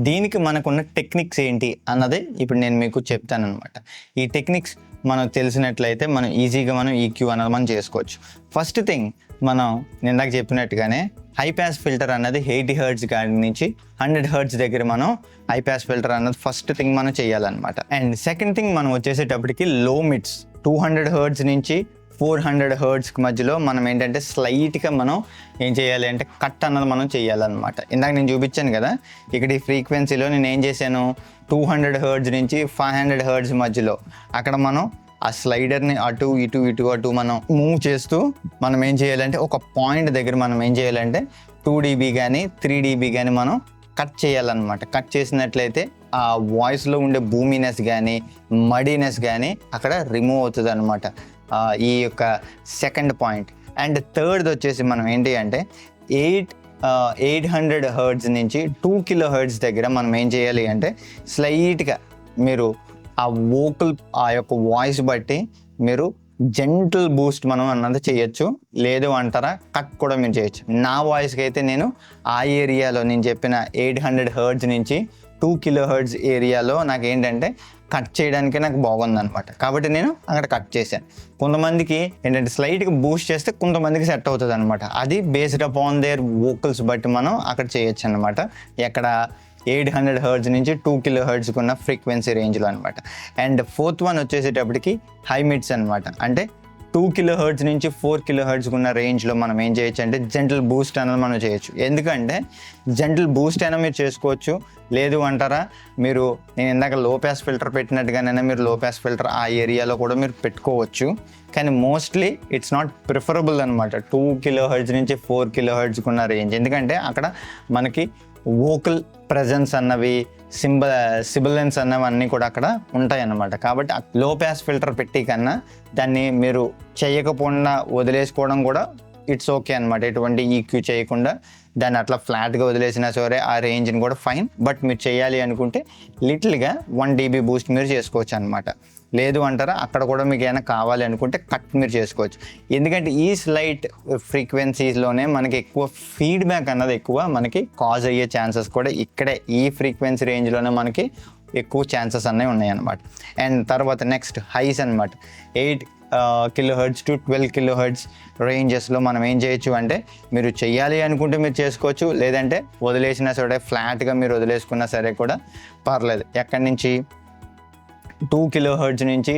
దీనికి మనకున్న టెక్నిక్స్ ఏంటి అన్నది ఇప్పుడు నేను మీకు చెప్తాను అనమాట. ఈ టెక్నిక్స్ మనకు తెలిసినట్లయితే మనం ఈజీగా మనం ఈక్యూ అన్నది మనం చేసుకోవచ్చు. ఫస్ట్ థింగ్ మనం ఇందాక చెప్పినట్టుగానే హై పాస్ ఫిల్టర్ అన్నది 80 Hz కాడి నుంచి 100 Hz దగ్గర మనం హై పాస్ ఫిల్టర్ అన్నది ఫస్ట్ థింగ్ మనం చేయాలన్నమాట. అండ్ సెకండ్ థింగ్ మనం వచ్చేసేటప్పటికి లో మిడ్స్ 200 Hz నుంచి 400 Hz మధ్యలో మనం ఏంటంటే స్లైట్గా మనం ఏం చేయాలి అంటే కట్ అన్నది మనం చేయాలన్నమాట. ఇందాక నేను చూపించాను కదా, ఇక్కడ ఈ ఫ్రీక్వెన్సీలో నేను ఏం చేశాను 200 Hz నుంచి 500 Hz మధ్యలో అక్కడ మనం ఆ స్లైడర్ని అటు ఇటు ఇటు అటు మనం మూవ్ చేస్తూ మనం ఏం చేయాలంటే ఒక పాయింట్ దగ్గర మనం ఏం చేయాలంటే 2 dB కానీ 3 dB కానీ మనం కట్ చేయాలన్నమాట. కట్ చేసినట్లయితే ఆ వాయిస్లో ఉండే బూమినెస్ కానీ మడీనెస్ కానీ అక్కడ రిమూవ్ అవుతుంది అనమాట. ఈ యొక్క సెకండ్ పాయింట్. అండ్ థర్డ్ వచ్చేసి మనం ఏంటి అంటే 800 హెర్ట్జ్ నుంచి 2 కిలో హెర్ట్జ్ దగ్గర మనం ఏం చేయాలి అంటే స్లైట్గా మీరు ఆ వోకల్ ఆ యొక్క వాయిస్ బట్టి మీరు జెంటల్ బూస్ట్ మనం అన్నది చేయొచ్చు. లేదు అంటారా కట్ కూడా మీరు చేయొచ్చు. నా వాయిస్కి అయితే నేను ఆ ఏరియాలో నేను చెప్పిన 800 హెర్ట్జ్ నుంచి 2 కిలో హెర్ట్జ్ ఏరియాలో నాకు ఏంటంటే కట్ చేయడానికి నాకు బాగుందనమాట. కాబట్టి నేను అక్కడ కట్ చేశాను. కొంతమందికి ఏంటంటే స్లైట్గా బూస్ట్ చేస్తే కొంతమందికి సెట్ అవుతుంది అనమాట. అది బేస్డ్ అపాన్ దేర్ వోకల్స్ బట్టి మనం అక్కడ చేయొచ్చు అనమాట. ఎక్కడ 800 హెర్ట్జ్ నుంచి 2 కిలో హెర్ట్జ్కి ఉన్న ఫ్రీక్వెన్సీ రేంజ్లో అనమాట. అండ్ ఫోర్త్ వన్ వచ్చేసేటప్పటికి హై మిడ్స్ అనమాట. అంటే 2 కిలో హెర్ట్జ్ నుంచి 4 కిలో హెర్ట్జ్కి ఉన్న రేంజ్లో మనం ఏం చేయొచ్చు అంటే జెంటల్ బూస్ట్ అనేది మనం చేయొచ్చు. ఎందుకంటే జెంటల్ బూస్ట్ అయినా మీరు చేసుకోవచ్చు. లేదు అంటారా మీరు నేను ఇందాక లో ప్యాస్ ఫిల్టర్ పెట్టినట్టుగానైనా మీరు లో ప్యాస్ ఫిల్టర్ ఆ ఏరియాలో కూడా మీరు పెట్టుకోవచ్చు. కానీ మోస్ట్లీ ఇట్స్ నాట్ ప్రిఫరబుల్ అనమాట 2 కిలో హెర్ట్జ్ నుంచి 4 కిలో హెర్ట్జ్కి ఉన్న రేంజ్. ఎందుకంటే అక్కడ మనకి వోకల్ ప్రజెన్స్ అన్నవి సిబిలెన్స్ అన్నవి అన్నీ కూడా అక్కడ ఉంటాయి అన్నమాట. కాబట్టి లో ప్యాస్ ఫిల్టర్ పెట్టి కన్నా దాన్ని మీరు చేయకపోకుండా వదిలేసుకోవడం కూడా ఇట్స్ ఓకే అనమాట. ఎటువంటి ఈక్యూ చేయకుండా దాన్ని అట్లా ఫ్లాట్గా వదిలేసినా సరే ఆ రేంజ్ని కూడా ఫైన్. బట్ మీరు చేయాలి అనుకుంటే లిటిల్గా 1 dB బూస్ట్ మీరు చేసుకోవచ్చు అనమాట. లేదు అంటారా అక్కడ కూడా మీకు ఏమైనా కావాలి అనుకుంటే కట్ మీరు చేసుకోవచ్చు. ఎందుకంటే ఈ స్లైట్ ఫ్రీక్వెన్సీస్లోనే మనకి ఎక్కువ ఫీడ్బ్యాక్ అన్నది ఎక్కువ మనకి కాజ్ అయ్యే ఛాన్సెస్ కూడా ఇక్కడే ఈ ఫ్రీక్వెన్సీ రేంజ్లోనే మనకి ఎక్కువ ఛాన్సెస్ అనేవి ఉన్నాయి అన్నమాట. అండ్ తర్వాత నెక్స్ట్ హైస్ అనమాట. 8 kilohertz to 12 kilohertz రేంజెస్లో మనం ఏం చేయొచ్చు అంటే మీరు చెయ్యాలి అనుకుంటే మీరు చేసుకోవచ్చు. లేదంటే వదిలేసినా సరే ఫ్లాట్గా మీరు వదిలేసుకున్నా సరే కూడా పర్లేదు. ఎక్కడి నుంచి 2 కిలో హెర్ట్జ్ నుంచి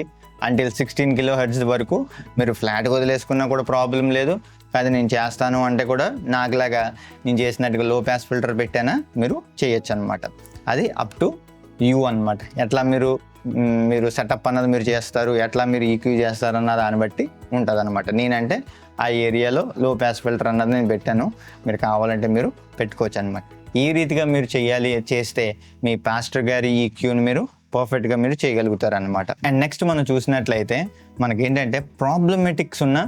అంటిల్ 16 కిలో హెర్ట్జ్ వరకు మీరు ఫ్లాట్గా వదిలేసుకున్నా కూడా ప్రాబ్లం లేదు. కాదు నేను చేస్తాను అంటే కూడా నాకులాగా నేను చేసినట్టుగా లో ప్యాస్ ఫిల్టర్ పెట్టానా మీరు చేయొచ్చు అనమాట. అది అప్ టు యూ అనమాట. ఎట్లా మీరు సెటప్ అన్నది మీరు చేస్తారు, ఎట్లా మీరు ఈక్యూ చేస్తారన్న దాన్ని బట్టి ఉంటుంది అనమాట. నేనంటే ఆ ఏరియాలో లో ప్యాస్ ఫిల్టర్ అన్నది నేను పెట్టాను. మీరు కావాలంటే మీరు పెట్టుకోవచ్చు అనమాట. ఈ రీతిగా మీరు చేస్తే మీ పాస్టర్ గారి ఈక్యూని మీరు పర్ఫెక్ట్గా మీరు చేయగలుగుతారు అనమాట. అండ్ నెక్స్ట్ మనం చూసినట్లయితే మనకేంటంటే ప్రాబ్లమెటిక్స్ ఉన్న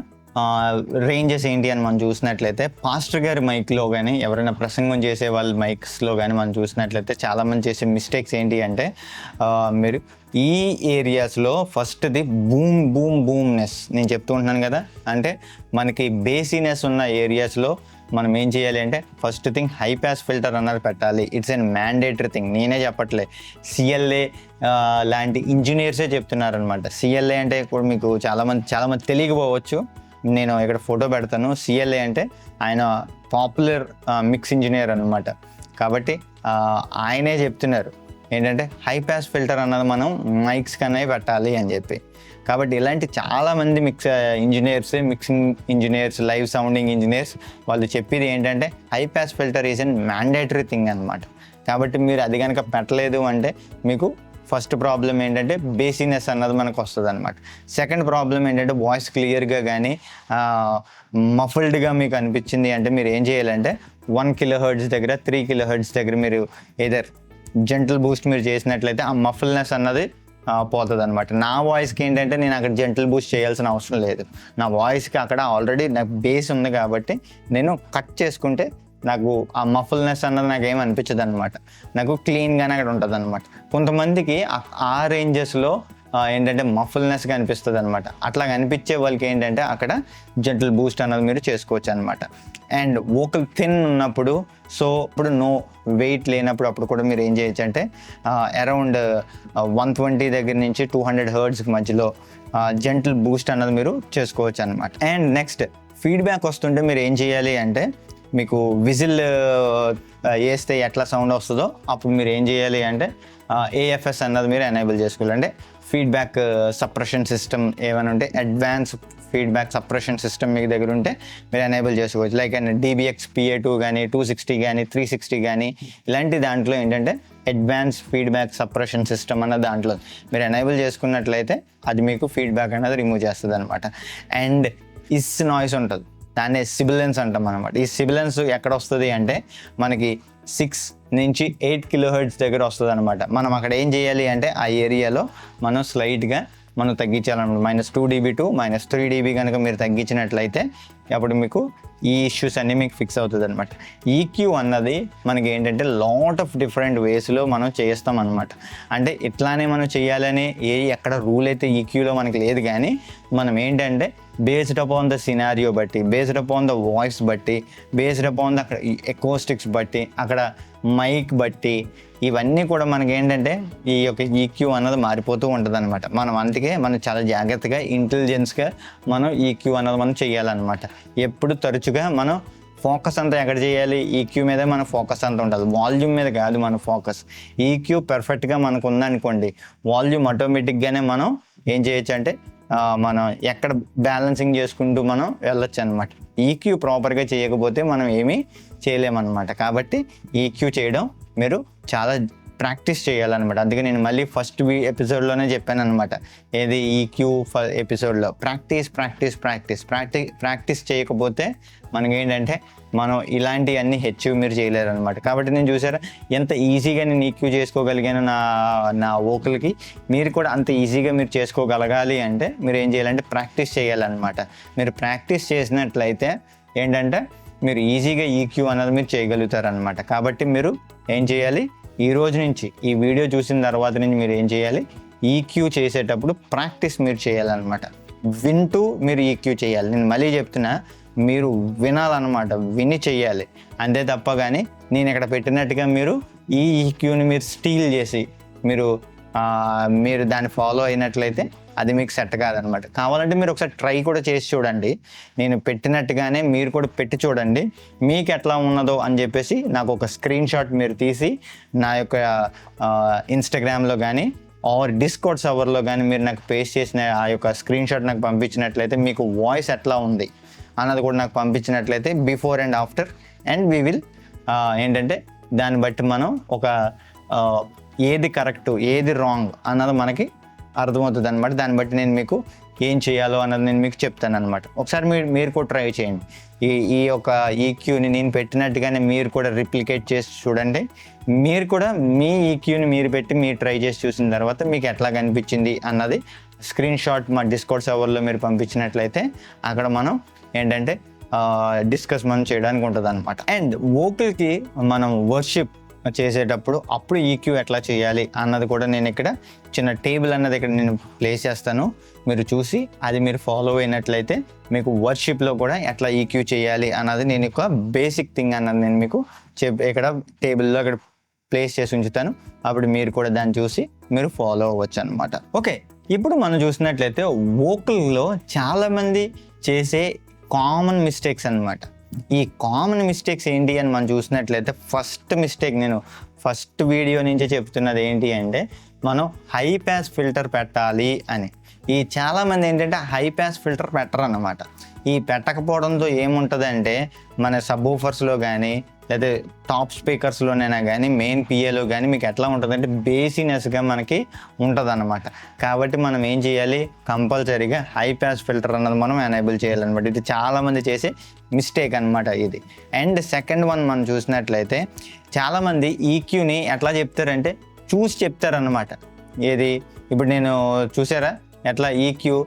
రేంజెస్ ఏంటి అని మనం చూసినట్లయితే పాస్టర్ గారి మైక్లో కానీ ఎవరైనా ప్రసంగం చేసే వాళ్ళ మైక్స్లో కానీ మనం చూసినట్లయితే చాలామంది చేసే మిస్టేక్స్ ఏంటి అంటే మీరు ఈ ఏరియాస్లో ఫస్ట్ది బూమ్నెస్ నేను చెప్తూ ఉంటున్నాను కదా. అంటే మనకి బేసీనెస్ ఉన్న ఏరియాస్లో మనం ఏం చేయాలి అంటే first thing high pass filter అన్నది పెట్టాలి. It's an mandatory thing. నేనే చెప్పట్లే, సిఎల్ఏ లాంటి ఇంజనీర్సే చెప్తున్నారనమాట. సిఎల్ఏ అంటే ఇప్పుడు మీకు చాలామంది తెలియకపోవచ్చు. నేను ఇక్కడ ఫోటో పెడతాను. సిఎల్ఏ అంటే ఆయన పాపులర్ మిక్స్ ఇంజనీర్ అనమాట. కాబట్టి ఆయనే చెప్తున్నారు ఏంటంటే హై ప్యాస్ ఫిల్టర్ అన్నది మనం మైక్స్ కన్నా పెట్టాలి అని చెప్పి. కాబట్టి ఇలాంటి చాలామంది mixing engineers, live sounding engineers వాళ్ళు చెప్పేది ఏంటంటే high pass filter is an mandatory thing అనమాట. కాబట్టి మీరు అది కనుక పెట్టలేదు అంటే మీకు ఫస్ట్ ప్రాబ్లం ఏంటంటే బేసీనెస్ అన్నది మనకు వస్తుంది అనమాట. సెకండ్ ప్రాబ్లం ఏంటంటే వాయిస్ క్లియర్గా కానీ మఫల్డ్గా మీకు అనిపించింది అంటే మీరు ఏం చేయాలంటే 1 కిలో హెర్ట్జ్ దగ్గర 3 కిలో హెర్ట్జ్ దగ్గర మీరు ఏదర్ జెంటల్ బూస్ట్ మీరు చేసినట్లయితే ఆ మఫల్నెస్ అన్నది పోతుంది అనమాట. నా వాయిస్కి ఏంటంటే నేను అక్కడ జెంటల్ బూస్ట్ చేయాల్సిన అవసరం లేదు. నా వాయిస్కి అక్కడ ఆల్రెడీ నాకు బేస్ ఉంది కాబట్టి నేను కట్ చేసుకుంటే నాకు ఆ మఫల్నెస్ అన్నది నాకు ఏమి అనిపించదు అనమాట. నాకు క్లీన్గానే అక్కడ ఉంటుంది అనమాట. కొంతమందికి ఆ రేంజెస్లో ఏంటంటే మఫల్నెస్గా అనిపిస్తుంది అనమాట. అట్లా అనిపించే వాళ్ళకి ఏంటంటే అక్కడ జెంటల్ బూస్ట్ అన్నది మీరు చేసుకోవచ్చు అనమాట. అండ్ వోకల్ థిన్ ఉన్నప్పుడు ఇప్పుడు నో వెయిట్ లేనప్పుడు అప్పుడు కూడా మీరు ఏం చేయొచ్చు అంటే అరౌండ్ 120 దగ్గర నుంచి 200 హెర్ట్జ్కి మధ్యలో జెంటల్ బూస్ట్ అన్నది మీరు చేసుకోవచ్చు అనమాట. అండ్ నెక్స్ట్ ఫీడ్బ్యాక్ వస్తుంటే మీరు ఏం చేయాలి అంటే మీకు విజిల్ వేస్తే ఎట్లా సౌండ్ వస్తుందో అప్పుడు మీరు ఏం చేయాలి అంటే ఏఎఫ్ఎస్ అన్నది మీరు ఎనేబుల్ చేసుకోవాలి. అంటే ఫీడ్బ్యాక్ సప్రెషన్ సిస్టమ్ ఏమైనా ఉంటే అడ్వాన్స్ ఫీడ్బ్యాక్ సప్రెషన్ సిస్టమ్ మీ దగ్గర ఉంటే మీరు ఎనేబుల్ చేసుకోవచ్చు. లైక్ DBX PA2 కానీ 260 కానీ 360 కానీ ఇలాంటి దాంట్లో ఏంటంటే అడ్వాన్స్ ఫీడ్బ్యాక్ సప్రెషన్ సిస్టమ్ అన్న దాంట్లో మీరు ఎనేబుల్ చేసుకున్నట్లయితే అది మీకు ఫీడ్బ్యాక్ అనేది రిమూవ్ చేస్తుంది అనమాట. అండ్ నాయిస్ ఉంటుంది, దాన్ని సిబిలెన్స్ అంటాం అనమాట. ఈ సిబిలెన్స్ ఎక్కడ వస్తుంది అంటే మనకి 6 నుంచి 8 కిలో హెర్ట్జ్ దగ్గర వస్తుంది అనమాట. మనం అక్కడ ఏం చేయాలి అంటే ఆ ఏరియాలో మనం స్లైట్గా మనం తగ్గించాలన్నమాట. -2 dB టు -3 dB కనుక మీరు తగ్గించినట్లయితే అప్పుడు మీకు ఈ ఇష్యూస్ అన్నీ మీకు ఫిక్స్ అవుతుంది అనమాట. ఈక్యూ అన్నది మనకి ఏంటంటే లాట్ ఆఫ్ డిఫరెంట్ వేస్లో మనం చేస్తాం అనమాట. అంటే ఇట్లానే మనం చేయాలని ఎక్కడ రూల్ అయితే ఈక్యూలో మనకి లేదు, కానీ మనం ఏంటంటే బేస్డ్ అపాన్ ద సినారియో బట్టి, బేస్డ్ అపాన్ ద వాయిస్ బట్టి, బేస్డ్ అపాన్ ద అక్కడ ఎకోస్టిక్స్ బట్టి, అక్కడ మైక్ బట్టి, ఇవన్నీ కూడా మనకి ఏంటంటే ఈ యొక్క ఈక్యూ అన్నది మారిపోతూ ఉంటుంది అనమాట. మనం అందుకే మనం చాలా జాగ్రత్తగా ఇంటెలిజెన్స్గా మనం ఈక్యూ అన్నది మనం చేయాలన్నమాట. ఎప్పుడు తరచుగా మనం ఫోకస్ అంతా ఎక్కడ చేయాలి, ఈక్యూ మీదే మన ఫోకస్ అంతా ఉంటుంది, వాల్యూమ్ మీద కాదు మన ఫోకస్. ఈక్యూ పర్ఫెక్ట్గా మనకు ఉందనుకోండి, వాల్యూమ్ ఆటోమేటిక్గానే మనం ఏం చేయొచ్చు అంటే మనం ఎక్కడ బ్యాలెన్సింగ్ చేసుకుంటూ మనం వెళ్ళొచ్చు అనమాట. ఈక్యూ ప్రాపర్గా చేయకపోతే మనం ఏమీ చేయలేమన్నమాట. కాబట్టి ఈక్యూ చేయడం మీరు చాలా ప్రాక్టీస్ చేయాలన్నమాట. అందుకే నేను మళ్ళీ ఫస్ట్ ఎపిసోడ్లోనే చెప్పాను అనమాట, ఏది ఈక్యూ ఎపిసోడ్లో ప్రాక్టీస్ చేయకపోతే మనకేంటంటే మనం ఇలాంటివన్నీ హెచ్యూ మీరు చేయలేరు అనమాట. కాబట్టి నేను చూసారా ఎంత ఈజీగా నేను ఈక్యూ చేసుకోగలిగాను నా వోకల్కి. మీరు కూడా అంత ఈజీగా మీరు చేసుకోగలగాలి అంటే మీరు ఏం చేయాలంటే ప్రాక్టీస్ చేయాలన్నమాట. మీరు ప్రాక్టీస్ చేసినట్లయితే ఏంటంటే మీరు ఈజీగా ఈక్యూ అన్నది మీరు చేయగలుగుతారనమాట. కాబట్టి మీరు ఏం చేయాలి, ఈ రోజు నుంచి ఈ వీడియో చూసిన తర్వాత నుంచి మీరు ఏం చేయాలి, ఈక్యూ చేసేటప్పుడు ప్రాక్టీస్ మీరు చేయాలన్నమాట. వింటూ మీరు ఈక్యూ చేయాలి. నేను మళ్ళీ చెప్తున్నా, మీరు వినాలన్నమాట, విని చెయ్యాలి అంతే తప్ప. కానీ నేను ఇక్కడ పెట్టినట్టుగా మీరు ఈ ఈక్యూని మీరు స్టీల్ చేసి మీరు దాన్ని ఫాలో అయినట్లయితే అది మీకు సెట్ కాదనమాట. కావాలంటే మీరు ఒకసారి ట్రై కూడా చేసి చూడండి, నేను పెట్టినట్టుగానే మీరు కూడా పెట్టి చూడండి, మీకు ఎట్లా ఉన్నదో అని చెప్పేసి నాకు ఒక స్క్రీన్ షాట్ మీరు తీసి నా యొక్క ఇన్స్టాగ్రామ్లో కానీ ఆర్ డిస్కౌంట్ సవర్లో కానీ మీరు నాకు పేస్ట్ చేసిన ఆ యొక్క స్క్రీన్ షాట్ నాకు పంపించినట్లయితే, మీకు వాయిస్ ఎట్లా ఉంది అన్నది కూడా నాకు పంపించినట్లయితే before and after, and we will ఏంటంటే దాన్ని బట్టి మనం ఒక ఏది కరెక్ట్ ఏది రాంగ్ అన్నది మనకి అర్థమవుతుంది అనమాట. దాన్ని బట్టి నేను మీకు ఏం చేయాలో అన్నది నేను మీకు చెప్తాను అనమాట. ఒకసారి మీరు కూడా ట్రై చేయండి. ఈ యొక్క ఈక్యూని నేను పెట్టినట్టుగానే మీరు కూడా రిప్లికేట్ చేసి చూడండి. మీరు కూడా మీ ఈక్యూని మీరు పెట్టి మీరు ట్రై చేసి చూసిన తర్వాత మీకు ఎట్లా కనిపించింది అన్నది స్క్రీన్ షాట్ మా డిస్కౌంట్ సవర్లో మీరు పంపించినట్లయితే అక్కడ మనం ఏంటంటే డిస్కస్ మనం చేయడానికి ఉంటుంది అనమాట. అండ్ వోకల్కి మనం వర్షిప్ చేసేటప్పుడు అప్పుడు ఈక్యూ ఎట్లా చేయాలి అన్నది కూడా నేను ఇక్కడ చిన్న టేబుల్ అన్నది ఇక్కడ నేను ప్లేస్ చేస్తాను. మీరు చూసి అది మీరు ఫాలో అయినట్లయితే మీకు వర్షిప్లో కూడా ఎట్లా ఈక్యూ చేయాలి అన్నది నేను ఒక బేసిక్ థింగ్ అన్నది నేను మీకు ఇక్కడ టేబుల్లో ఇక్కడ ప్లేస్ చేసి ఉంచుతాను. అప్పుడు మీరు కూడా దాన్ని చూసి మీరు ఫాలో అవ్వచ్చు అనమాట. ఓకే, ఇప్పుడు మనం చూసినట్లయితే వోకల్లో చాలామంది చేసే కామన్ మిస్టేక్స్ అనమాట. ఈ కామన్ మిస్టేక్స్ ఏంటి అని మనం చూసినట్లయితే, ఫస్ట్ మిస్టేక్ నేను ఫస్ట్ వీడియో నుంచే చెప్తున్నది ఏంటి అంటే, మనం హై పాస్ ఫిల్టర్ పెట్టాలి అని. ఈ చాలామంది ఏంటంటే హై పాస్ ఫిల్టర్ పెట్టరు అన్నమాట. ఈ పెట్టకపోవడంతో ఏముంటుందంటే మన సబ్వూఫర్స్లో కానీ లేదా టాప్ స్పీకర్స్లోనైనా కానీ మెయిన్ పిఏలో కానీ మీకు ఎట్లా ఉంటుందంటే బేసినెస్గా మనకి ఉంటుంది అన్నమాట. కాబట్టి మనం ఏం చేయాలి, కంపల్సరీగా హై పాస్ ఫిల్టర్ అన్నది మనం ఎనేబుల్ చేయాలన్నమాట. ఇది చాలామంది చేసే మిస్టేక్ అనమాట ఇది. అండ్ సెకండ్ వన్ మనం చూసినట్లయితే చాలామంది ఈక్యూని ఎట్లా చెప్తారంటే చూసి చెప్తారన్నమాట. ఏది ఇప్పుడు నేను చూసారా ఎట్లా ఈక్యూ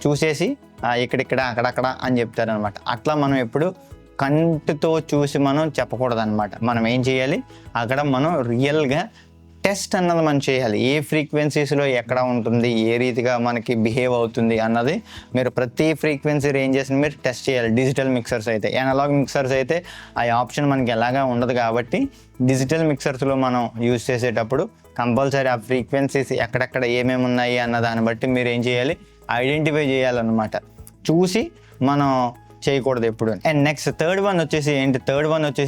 చూసేసి ఇక్కడిక్కడ అక్కడక్కడ అని చెప్తారనమాట. అట్లా మనం ఎప్పుడు కంటితో చూసి మనం చెప్పకూడదు అనమాట. మనం ఏం చేయాలి, అక్కడ మనం రియల్గా టెస్ట్ అన్నది మనం చేయాలి. ఏ ఫ్రీక్వెన్సీస్లో ఎక్కడ ఉంటుంది, ఏ రీతిగా మనకి బిహేవ్ అవుతుంది అన్నది మీరు ప్రతి ఫ్రీక్వెన్సీ రేంజెస్ని మీరు టెస్ట్ చేయాలి. డిజిటల్ మిక్సర్స్ అయితే, అనలాగ్ మిక్సర్స్ అయితే ఆ ఆప్షన్ మనకి ఎలాగా ఉండదు. కాబట్టి డిజిటల్ మిక్సర్స్లో మనం యూజ్ చేసేటప్పుడు కంపల్సరీ ఆ ఫ్రీక్వెన్సీస్ ఎక్కడెక్కడ ఏమేమి ఉన్నాయి అన్న దాన్ని బట్టి మీరు ఏం చేయాలి, ఐడెంటిఫై చేయాలన్నమాట. చూసి మనం చేయకూడదు ఎప్పుడు. అండ్ నెక్స్ట్ థర్డ్ వన్ వచ్చేసి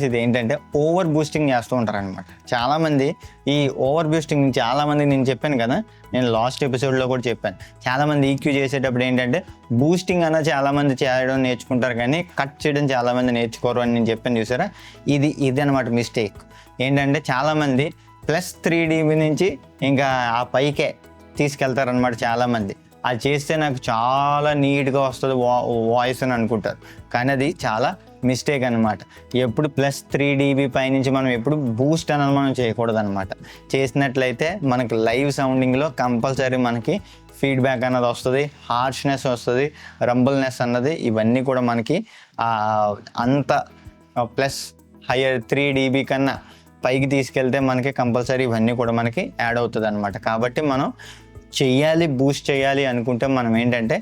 ఇది ఏంటంటే ఓవర్ బూస్టింగ్ చేస్తూ ఉంటారు అనమాట. చాలామంది ఈ ఓవర్ బూస్టింగ్ చాలామంది నేను చెప్పాను కదా, నేను లాస్ట్ ఎపిసోడ్లో కూడా చెప్పాను, చాలామంది ఈక్యూ చేసేటప్పుడు ఏంటంటే బూస్టింగ్ అన్న చాలామంది చేయడం నేర్చుకుంటారు కానీ కట్ చేయడం చాలామంది నేర్చుకోరు అని నేను చెప్పాను. చూసారా, ఇది అనమాట మిస్టేక్. ఏంటంటే చాలామంది +3 dB నుంచి ఇంకా ఆ పైకే తీసుకెళ్తారనమాట చాలామంది. అది చేస్తే నాకు చాలా నీట్గా వస్తుంది వాయిస్ అని అనుకుంటారు, కానీ అది చాలా మిస్టేక్ అనమాట. ఎప్పుడు +3 dB పైనుంచి మనం ఎప్పుడు బూస్ట్ అన్నది మనం చేయకూడదు అనమాట. చేసినట్లయితే మనకి లైవ్ సౌండింగ్లో కంపల్సరీ మనకి ఫీడ్బ్యాక్ అన్నది వస్తుంది, హార్ష్నెస్ వస్తుంది, రంబుల్నెస్ అన్నది ఇవన్నీ కూడా మనకి అంత ప్లస్ హయ్యర్ 3 dB కన్నా పైకి తీసుకెళ్తే మనకి కంపల్సరీ ఇవన్నీ కూడా మనకి యాడ్ అవుతుంది అనమాట. కాబట్టి మనం చెయ్యాలి, బూస్ట్ చేయాలి అనుకుంటే మనం ఏంటంటే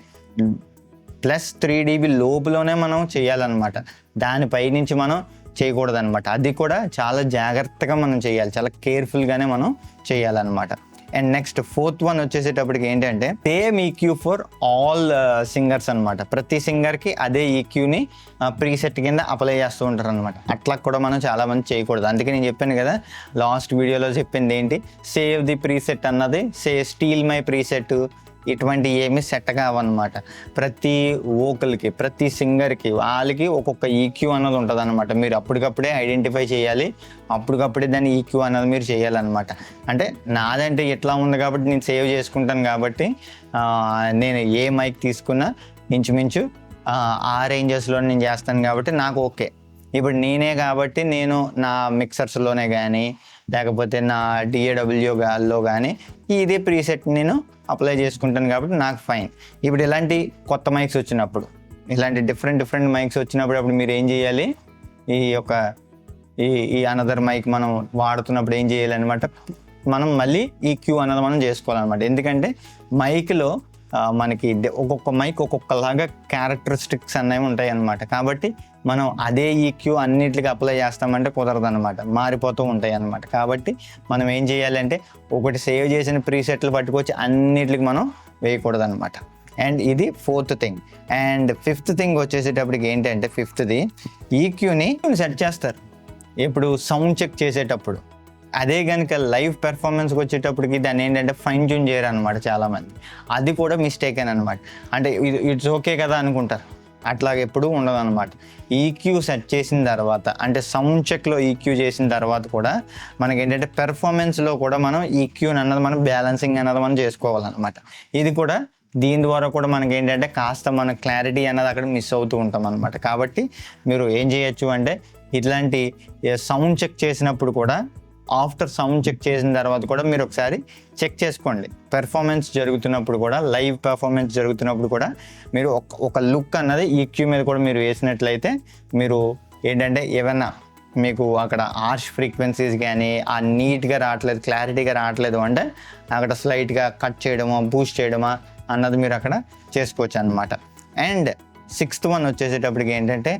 ప్లస్ 3 dB లోపులోనే మనం చేయాలన్నమాట. దానిపై నుంచి మనం చేయకూడదన్నమాట. అది కూడా చాలా జాగ్రత్తగా మనం చేయాలి, చాలా కేర్ఫుల్గానే మనం చేయాలన్నమాట. అండ్ నెక్స్ట్ 4th వన్ వచ్చేసేటప్పటికి ఏంటంటే same EQ for all singers అనమాట. ప్రతి సింగర్కి అదే ఈక్యూని ప్రీసెట్ కింద అప్లై చేస్తూ ఉంటారు అనమాట. అట్లా కూడా మనం చాలామంది చేయకూడదు. అందుకే నేను చెప్పాను కదా లాస్ట్ వీడియోలో చెప్పింది ఏంటి, సేవ్ ది ప్రీసెట్ అన్నది, స్టీల్ మై ప్రీసెట్, ఇటువంటి ఏమి సెట్ కావన్నమాట. ప్రతి వోకల్కి, ప్రతి సింగర్కి వాళ్ళకి ఒక్కొక్క ఈక్యూ అన్నది ఉంటుంది అనమాట. మీరు అప్పటికప్పుడే ఐడెంటిఫై చేయాలి, అప్పటికప్పుడే దాన్ని ఈక్యూ అన్నది మీరు చేయాలన్నమాట. అంటే నాదంటే ఎట్లా ఉంది కాబట్టి నేను సేవ్ చేసుకుంటాను కాబట్టి నేను ఏ మైక్ తీసుకున్నా ఇంచుమించు ఆ రేంజెస్లో నేను చేస్తాను కాబట్టి నాకు ఓకే. ఇప్పుడు నేనే కాబట్టి నేను నా మిక్సర్స్లోనే కానీ లేకపోతే నా DAWలో కానీ ఇదే ప్రీసెట్ నేను అప్లై చేసుకుంటాను కాబట్టి నాకు ఫైన్. ఇప్పుడు ఇలాంటి కొత్త మైక్స్ వచ్చినప్పుడు, ఇలాంటి డిఫరెంట్ మైక్స్ వచ్చినప్పుడు అప్పుడు మీరు ఏం చేయాలి, ఈ అనదర్ మైక్ మనం వాడుతున్నప్పుడు ఏం చేయాలన్నమాట, మనం మళ్ళీ ఈక్యూ అన్నది మనం చేసుకోవాలన్నమాట. ఎందుకంటే మైక్లో మనకి ఒక్కొక్క మైక్ ఒక్కొక్కలాగా క్యారెక్టరిస్టిక్స్ అనేవి ఉంటాయి అన్నమాట. కాబట్టి మనం అదే ఈక్యూ అన్నిటికి అప్లై చేస్తామంటే కుదరదు అనమాట, మారిపోతూ ఉంటాయి అన్నమాట. కాబట్టి మనం ఏం చేయాలంటే ఒకటి సేవ్ చేసిన ప్రీసెట్లు పట్టుకొచ్చి అన్నిటికి మనం వేయకూడదు అనమాట. అండ్ ఇది 4th thing. And 5th thing వచ్చేసేటప్పటికి ఏంటంటే 5th ఈక్యూని సెట్ చేస్తారు ఇప్పుడు సౌండ్ చెక్ చేసేటప్పుడు. అదే కనుక లైవ్ పెర్ఫార్మెన్స్కి వచ్చేటప్పటికి దాన్ని ఏంటంటే ఫైన్ ట్యూన్ చేయరు అనమాట చాలామంది. అది కూడా మిస్టేక్ అనమాట. అంటే ఇట్స్ ఓకే కదా అనుకుంటారు, అట్లాగే ఎప్పుడూ ఉండదు అనమాట. ఈక్యూ సెట్ చేసిన తర్వాత, అంటే సౌండ్ చెక్లో ఈక్యూ చేసిన తర్వాత కూడా మనకి ఏంటంటే పెర్ఫార్మెన్స్లో కూడా మనం ఈక్యూని అన్నది మనం బ్యాలెన్సింగ్ అన్నది మనం చేసుకోవాలన్నమాట. ఇది కూడా దీని ద్వారా కూడా మనకి ఏంటంటే కాస్త మన క్లారిటీ అన్నది అక్కడ మిస్ అవుతూ ఉంటాం అనమాట. కాబట్టి మీరు ఏం చేయొచ్చు అంటే ఇట్లాంటి సౌండ్ చెక్ చేసినప్పుడు కూడా, ఆఫ్టర్ సౌండ్ చెక్ చేసిన తర్వాత కూడా మీరు ఒకసారి చెక్ చేసుకోండి. పెర్ఫార్మెన్స్ జరుగుతున్నప్పుడు కూడా, లైవ్ పెర్ఫార్మెన్స్ జరుగుతున్నప్పుడు కూడా మీరు ఒక లుక్ అన్నది ఈక్యూ మీద కూడా మీరు వేసినట్లయితే మీరు ఏంటంటే ఏమైనా మీకు అక్కడ హార్ష్ ఫ్రీక్వెన్సీస్ కానీ నీట్గా రావట్లేదు, క్లారిటీగా రావట్లేదు అంటే అక్కడ స్లైట్గా కట్ చేయడమా, బూస్ట్ చేయడమా అన్నది మీరు అక్కడ చేసుకోవచ్చు అనమాట. అండ్ 6th వన్ వచ్చేసేటప్పటికి ఏంటంటే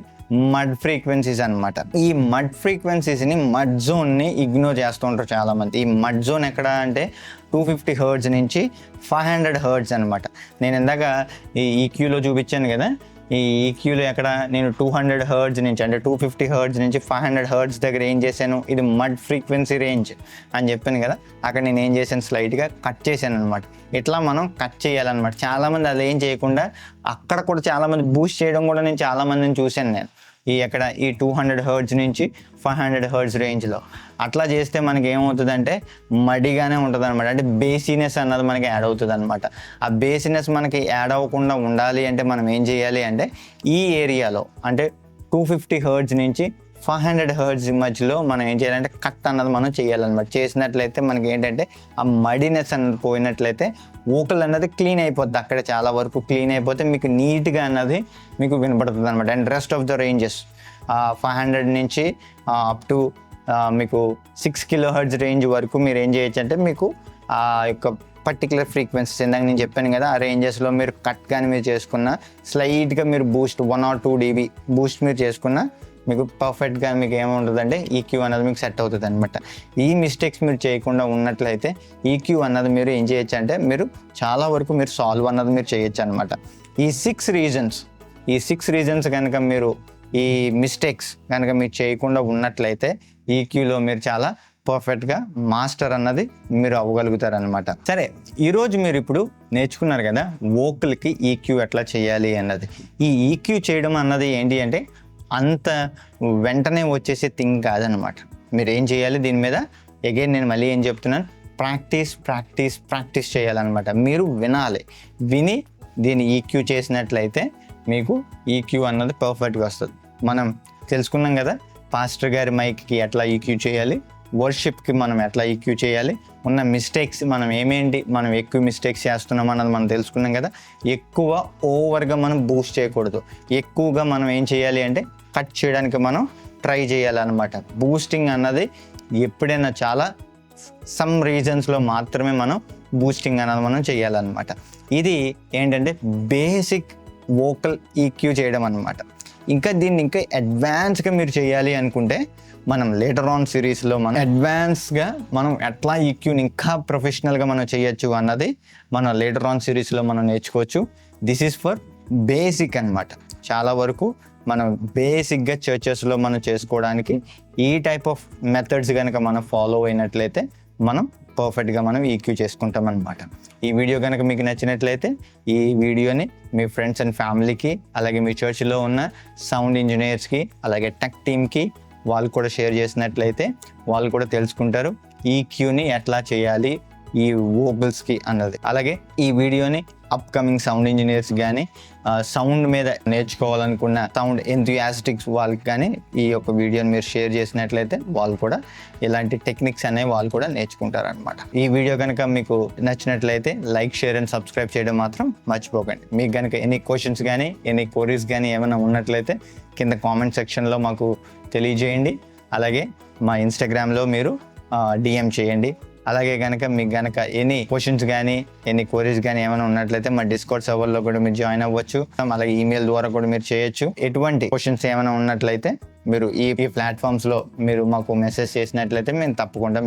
మడ్ ఫ్రీక్వెన్సీస్ అనమాట. ఈ మడ్ ఫ్రీక్వెన్సీస్ని, మడ్ జోన్ని ఇగ్నోర్ చేస్తూ ఉంటారు చాలామంది. ఈ మడ్ జోన్ ఎక్కడ అంటే 250 Hz నుంచి 500 Hz అనమాట. నేను ఇందాక ఈ ఈక్యూలో చూపించాను కదా, ఈ ఈక్యూలో ఎక్కడ నేను 200 Hz నుంచి, అంటే 250 Hz నుంచి 500 Hz దగ్గర ఏం చేశాను, ఇది మడ్ ఫ్రీక్వెన్సీ రేంజ్ అని చెప్పాను కదా, అక్కడ నేను ఏం చేశాను, స్లైట్గా కట్ చేశాను అనమాట. ఇట్లా మనం కట్ చేయాలన్నమాట. చాలామంది అది ఏం చేయకుండా అక్కడ కూడా చాలామంది బూస్ట్ చేయడం కూడా నేను చాలామందిని చూశాను నేను. ఈ 200 Hz నుంచి 500 Hz రేంజ్లో అట్లా చేస్తే మనకి ఏమవుతుందంటే మడిగానే ఉంటుంది అనమాట. అంటే బేసినెస్ అన్నది మనకి యాడ్ అవుతుంది అనమాట. ఆ బేసినెస్ మనకి యాడ్ అవ్వకుండా ఉండాలి అంటే మనం ఏం చేయాలి అంటే ఈ ఏరియాలో, అంటే 250 Hz నుంచి 500 Hz మధ్యలో మనం ఏం చేయాలంటే కట్ అన్నది మనం చేయాలన్నమాట. చేసినట్లయితే మనకి ఏంటంటే ఆ మడినెస్ అన్నది పోయినట్లయితే వోకల్ అన్నది క్లీన్ అయిపోద్ది. అక్కడ చాలా వరకు క్లీన్ అయిపోతే మీకు నీట్గా అన్నది మీకు వినపడుతుంది అనమాట. And rest of the ranges 500 నుంచి అప్ టు మీకు 6 kHz రేంజ్ వరకు మీరు ఏం చేయొచ్చు అంటే మీకు ఆ యొక్క పర్టికులర్ ఫ్రీక్వెన్సీస్ ఇందాక నేను చెప్పాను కదా, ఆ రేంజెస్లో మీరు కట్ కానీ మీరు చేసుకున్న, స్లైట్గా మీరు బూస్ట్ 1 or 2 dB బూస్ట్ మీరు చేసుకున్న మీకు పర్ఫెక్ట్గా మీకు ఏముంటుందంటే ఈక్యూ అన్నది మీకు సెట్ అవుతుంది అనమాట. ఈ మిస్టేక్స్ మీరు చేయకుండా ఉన్నట్లయితే ఈక్యూ అన్నది మీరు ఏం చేయొచ్చు అంటే మీరు చాలా వరకు మీరు సాల్వ్ అన్నది మీరు చేయొచ్చు అనమాట. ఈ 6 రీజన్స్ కనుక మీరు ఈ మిస్టేక్స్ కనుక మీరు చేయకుండా ఉన్నట్లయితే ఈక్యూలో మీరు చాలా పర్ఫెక్ట్గా మాస్టర్ అన్నది మీరు అవ్వగలుగుతారనమాట. సరే, ఈరోజు మీరు ఇప్పుడు నేర్చుకున్నారు కదా వోకల్కి ఈక్యూ ఎట్లా చేయాలి అన్నది. ఈ ఈక్యూ చేయడం అన్నది ఏంటి అంటే అంత వెంటనే వచ్చేసే థింగ్ కాదనమాట. మీరు ఏం చేయాలి దీని మీద, అగైన్ నేను మళ్ళీ ఏం చెప్తున్నాను, ప్రాక్టీస్ చేయాలన్నమాట. మీరు విని దీన్ని ఈక్యూ చేసినట్లయితే మీకు ఈక్యూ అన్నది పర్ఫెక్ట్గా వస్తుంది. మనం తెలుసుకున్నాం కదా పాస్టర్ గారి మైక్కి ఎట్లా ఈక్యూ చేయాలి, వర్షిప్కి మనం ఎట్లా ఈక్యూ చేయాలి, ఉన్న మిస్టేక్స్ మనం ఎక్కువ మిస్టేక్స్ చేస్తున్నాం అన్నది మనం తెలుసుకున్నాం కదా. ఎక్కువ ఓవర్గా మనం బూస్ట్ చేయకూడదు. ఎక్కువగా మనం ఏం చేయాలి అంటే కట్ చేయడానికి మనం ట్రై చేయాలన్నమాట. బూస్టింగ్ అన్నది ఎప్పుడైనా చాలా సమ్ రీజన్స్లో మాత్రమే మనం బూస్టింగ్ అన్నది మనం చేయాలన్నమాట. ఇది ఏంటంటే బేసిక్ వోకల్ ఈక్యూ చేయడం అన్నమాట. ఇంకా దీన్ని ఇంకా అడ్వాన్స్గా మీరు చేయాలి అనుకుంటే మనం లేటర్ ఆన్ సిరీస్లో మనం అడ్వాన్స్గా మనం ఎట్లా ఈక్యూని ఇంకా ప్రొఫెషనల్గా మనం చేయొచ్చు అన్నది మనం లేటర్ ఆన్ సిరీస్లో మనం నేర్చుకోవచ్చు. దిస్ ఈజ్ ఫర్ బేసిక్ అన్నమాట. చాలా వరకు మనం బేసిక్గా చర్చెస్లో మనం చేసుకోవడానికి ఈ టైప్ ఆఫ్ మెథడ్స్ కనుక మనం ఫాలో అయినట్లయితే మనం పర్ఫెక్ట్గా మనం ఈక్యూ చేసుకుంటాం అనమాట. ఈ వీడియో కనుక మీకు నచ్చినట్లయితే ఈ వీడియోని మీ ఫ్రెండ్స్ అండ్ ఫ్యామిలీకి, అలాగే మీ చర్చ్లో ఉన్న సౌండ్ ఇంజనీర్స్కి, అలాగే టెక్ టీమ్కి వాళ్ళు కూడా షేర్ చేసినట్లయితే వాళ్ళు కూడా తెలుసుకుంటారు ఈక్యూని ఎట్లా చేయాలి ఈ వోకల్స్కి అన్నది. అలాగే ఈ వీడియోని అప్కమింగ్ సౌండ్ ఇంజనీర్స్ కానీ, సౌండ్ మీద నేర్చుకోవాలనుకున్న సౌండ్ ఎంథూసియాస్టిక్స్ వాళ్ళకి కానీ ఈ యొక్క వీడియోని మీరు షేర్ చేసినట్లయితే వాళ్ళు కూడా ఇలాంటి టెక్నిక్స్ అనేవి వాళ్ళు కూడా నేర్చుకుంటారనమాట. ఈ వీడియో కనుక మీకు నచ్చినట్లయితే లైక్, షేర్ అండ్ సబ్స్క్రైబ్ చేయడం మాత్రం మర్చిపోకండి. మీకు కనుక ఎనీ క్వశ్చన్స్ కానీ ఎనీ క్వరీస్ కానీ ఏమైనా ఉన్నట్లయితే కింద కామెంట్ సెక్షన్లో మాకు తెలియజేయండి. అలాగే మా ఇన్స్టాగ్రామ్లో మీరు DM చేయండి. అలాగే కనుక మీకు కనుక ఎనీ క్వశ్చన్స్ కానీ ఎనీ క్వరీస్ కానీ ఏమైనా ఉన్నట్లయితే మా డిస్కౌట్ సర్వర్లో కూడా మీరు జాయిన్ అవ్వచ్చు. అలాగే ఈమెయిల్ ద్వారా కూడా మీరు చేయొచ్చు. ఎటువంటి క్వశ్చన్స్ ఏమైనా ఉన్నట్లయితే మీరు ఈ ప్లాట్ఫామ్స్లో మీరు మాకు మెసేజ్ చేసినట్లయితే మేము తప్పకుండా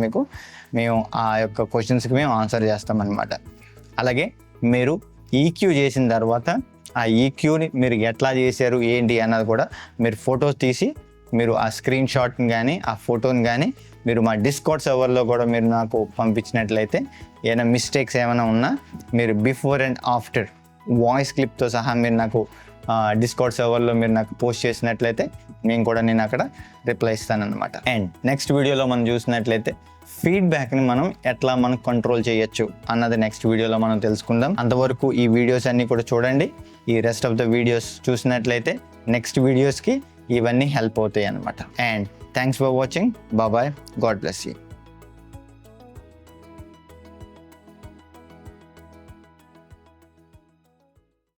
మేము ఆ యొక్క క్వశ్చన్స్కి మేము ఆన్సర్ చేస్తామన్నమాట. అలాగే మీరు ఈక్యూ చేసిన తర్వాత ఆ ఈక్యూని మీరు ఎట్లా చేశారు ఏంటి అన్నది కూడా మీరు ఫొటోస్ తీసి మీరు ఆ స్క్రీన్ షాట్ని కానీ ఆ ఫోటోని కానీ మీరు మా డిస్కౌట్ సర్వర్లో కూడా మీరు నాకు పంపించినట్లయితే ఏమైనా మిస్టేక్స్ ఏమైనా ఉన్నా మీరు బిఫోర్ అండ్ ఆఫ్టర్ వాయిస్ క్లిప్తో సహా మీరు నాకు డిస్కౌట్ సర్వర్లో మీరు నాకు పోస్ట్ చేసినట్లయితే నేను అక్కడ రిప్లై ఇస్తానన్నమాట. అండ్ నెక్స్ట్ వీడియోలో మనం చూసినట్లయితే ఫీడ్బ్యాక్ని మనం ఎట్లా మనం కంట్రోల్ చేయొచ్చు అన్నది నెక్స్ట్ వీడియోలో మనం తెలుసుకుందాం. అంతవరకు ఈ వీడియోస్ అన్నీ కూడా చూడండి. ఈ రెస్ట్ ఆఫ్ ద వీడియోస్ చూసినట్లయితే నెక్స్ట్ వీడియోస్కి ఇవన్నీ హెల్ప్ అవుతాయి అన్నమాట. And thanks for watching. Bye. God bless you.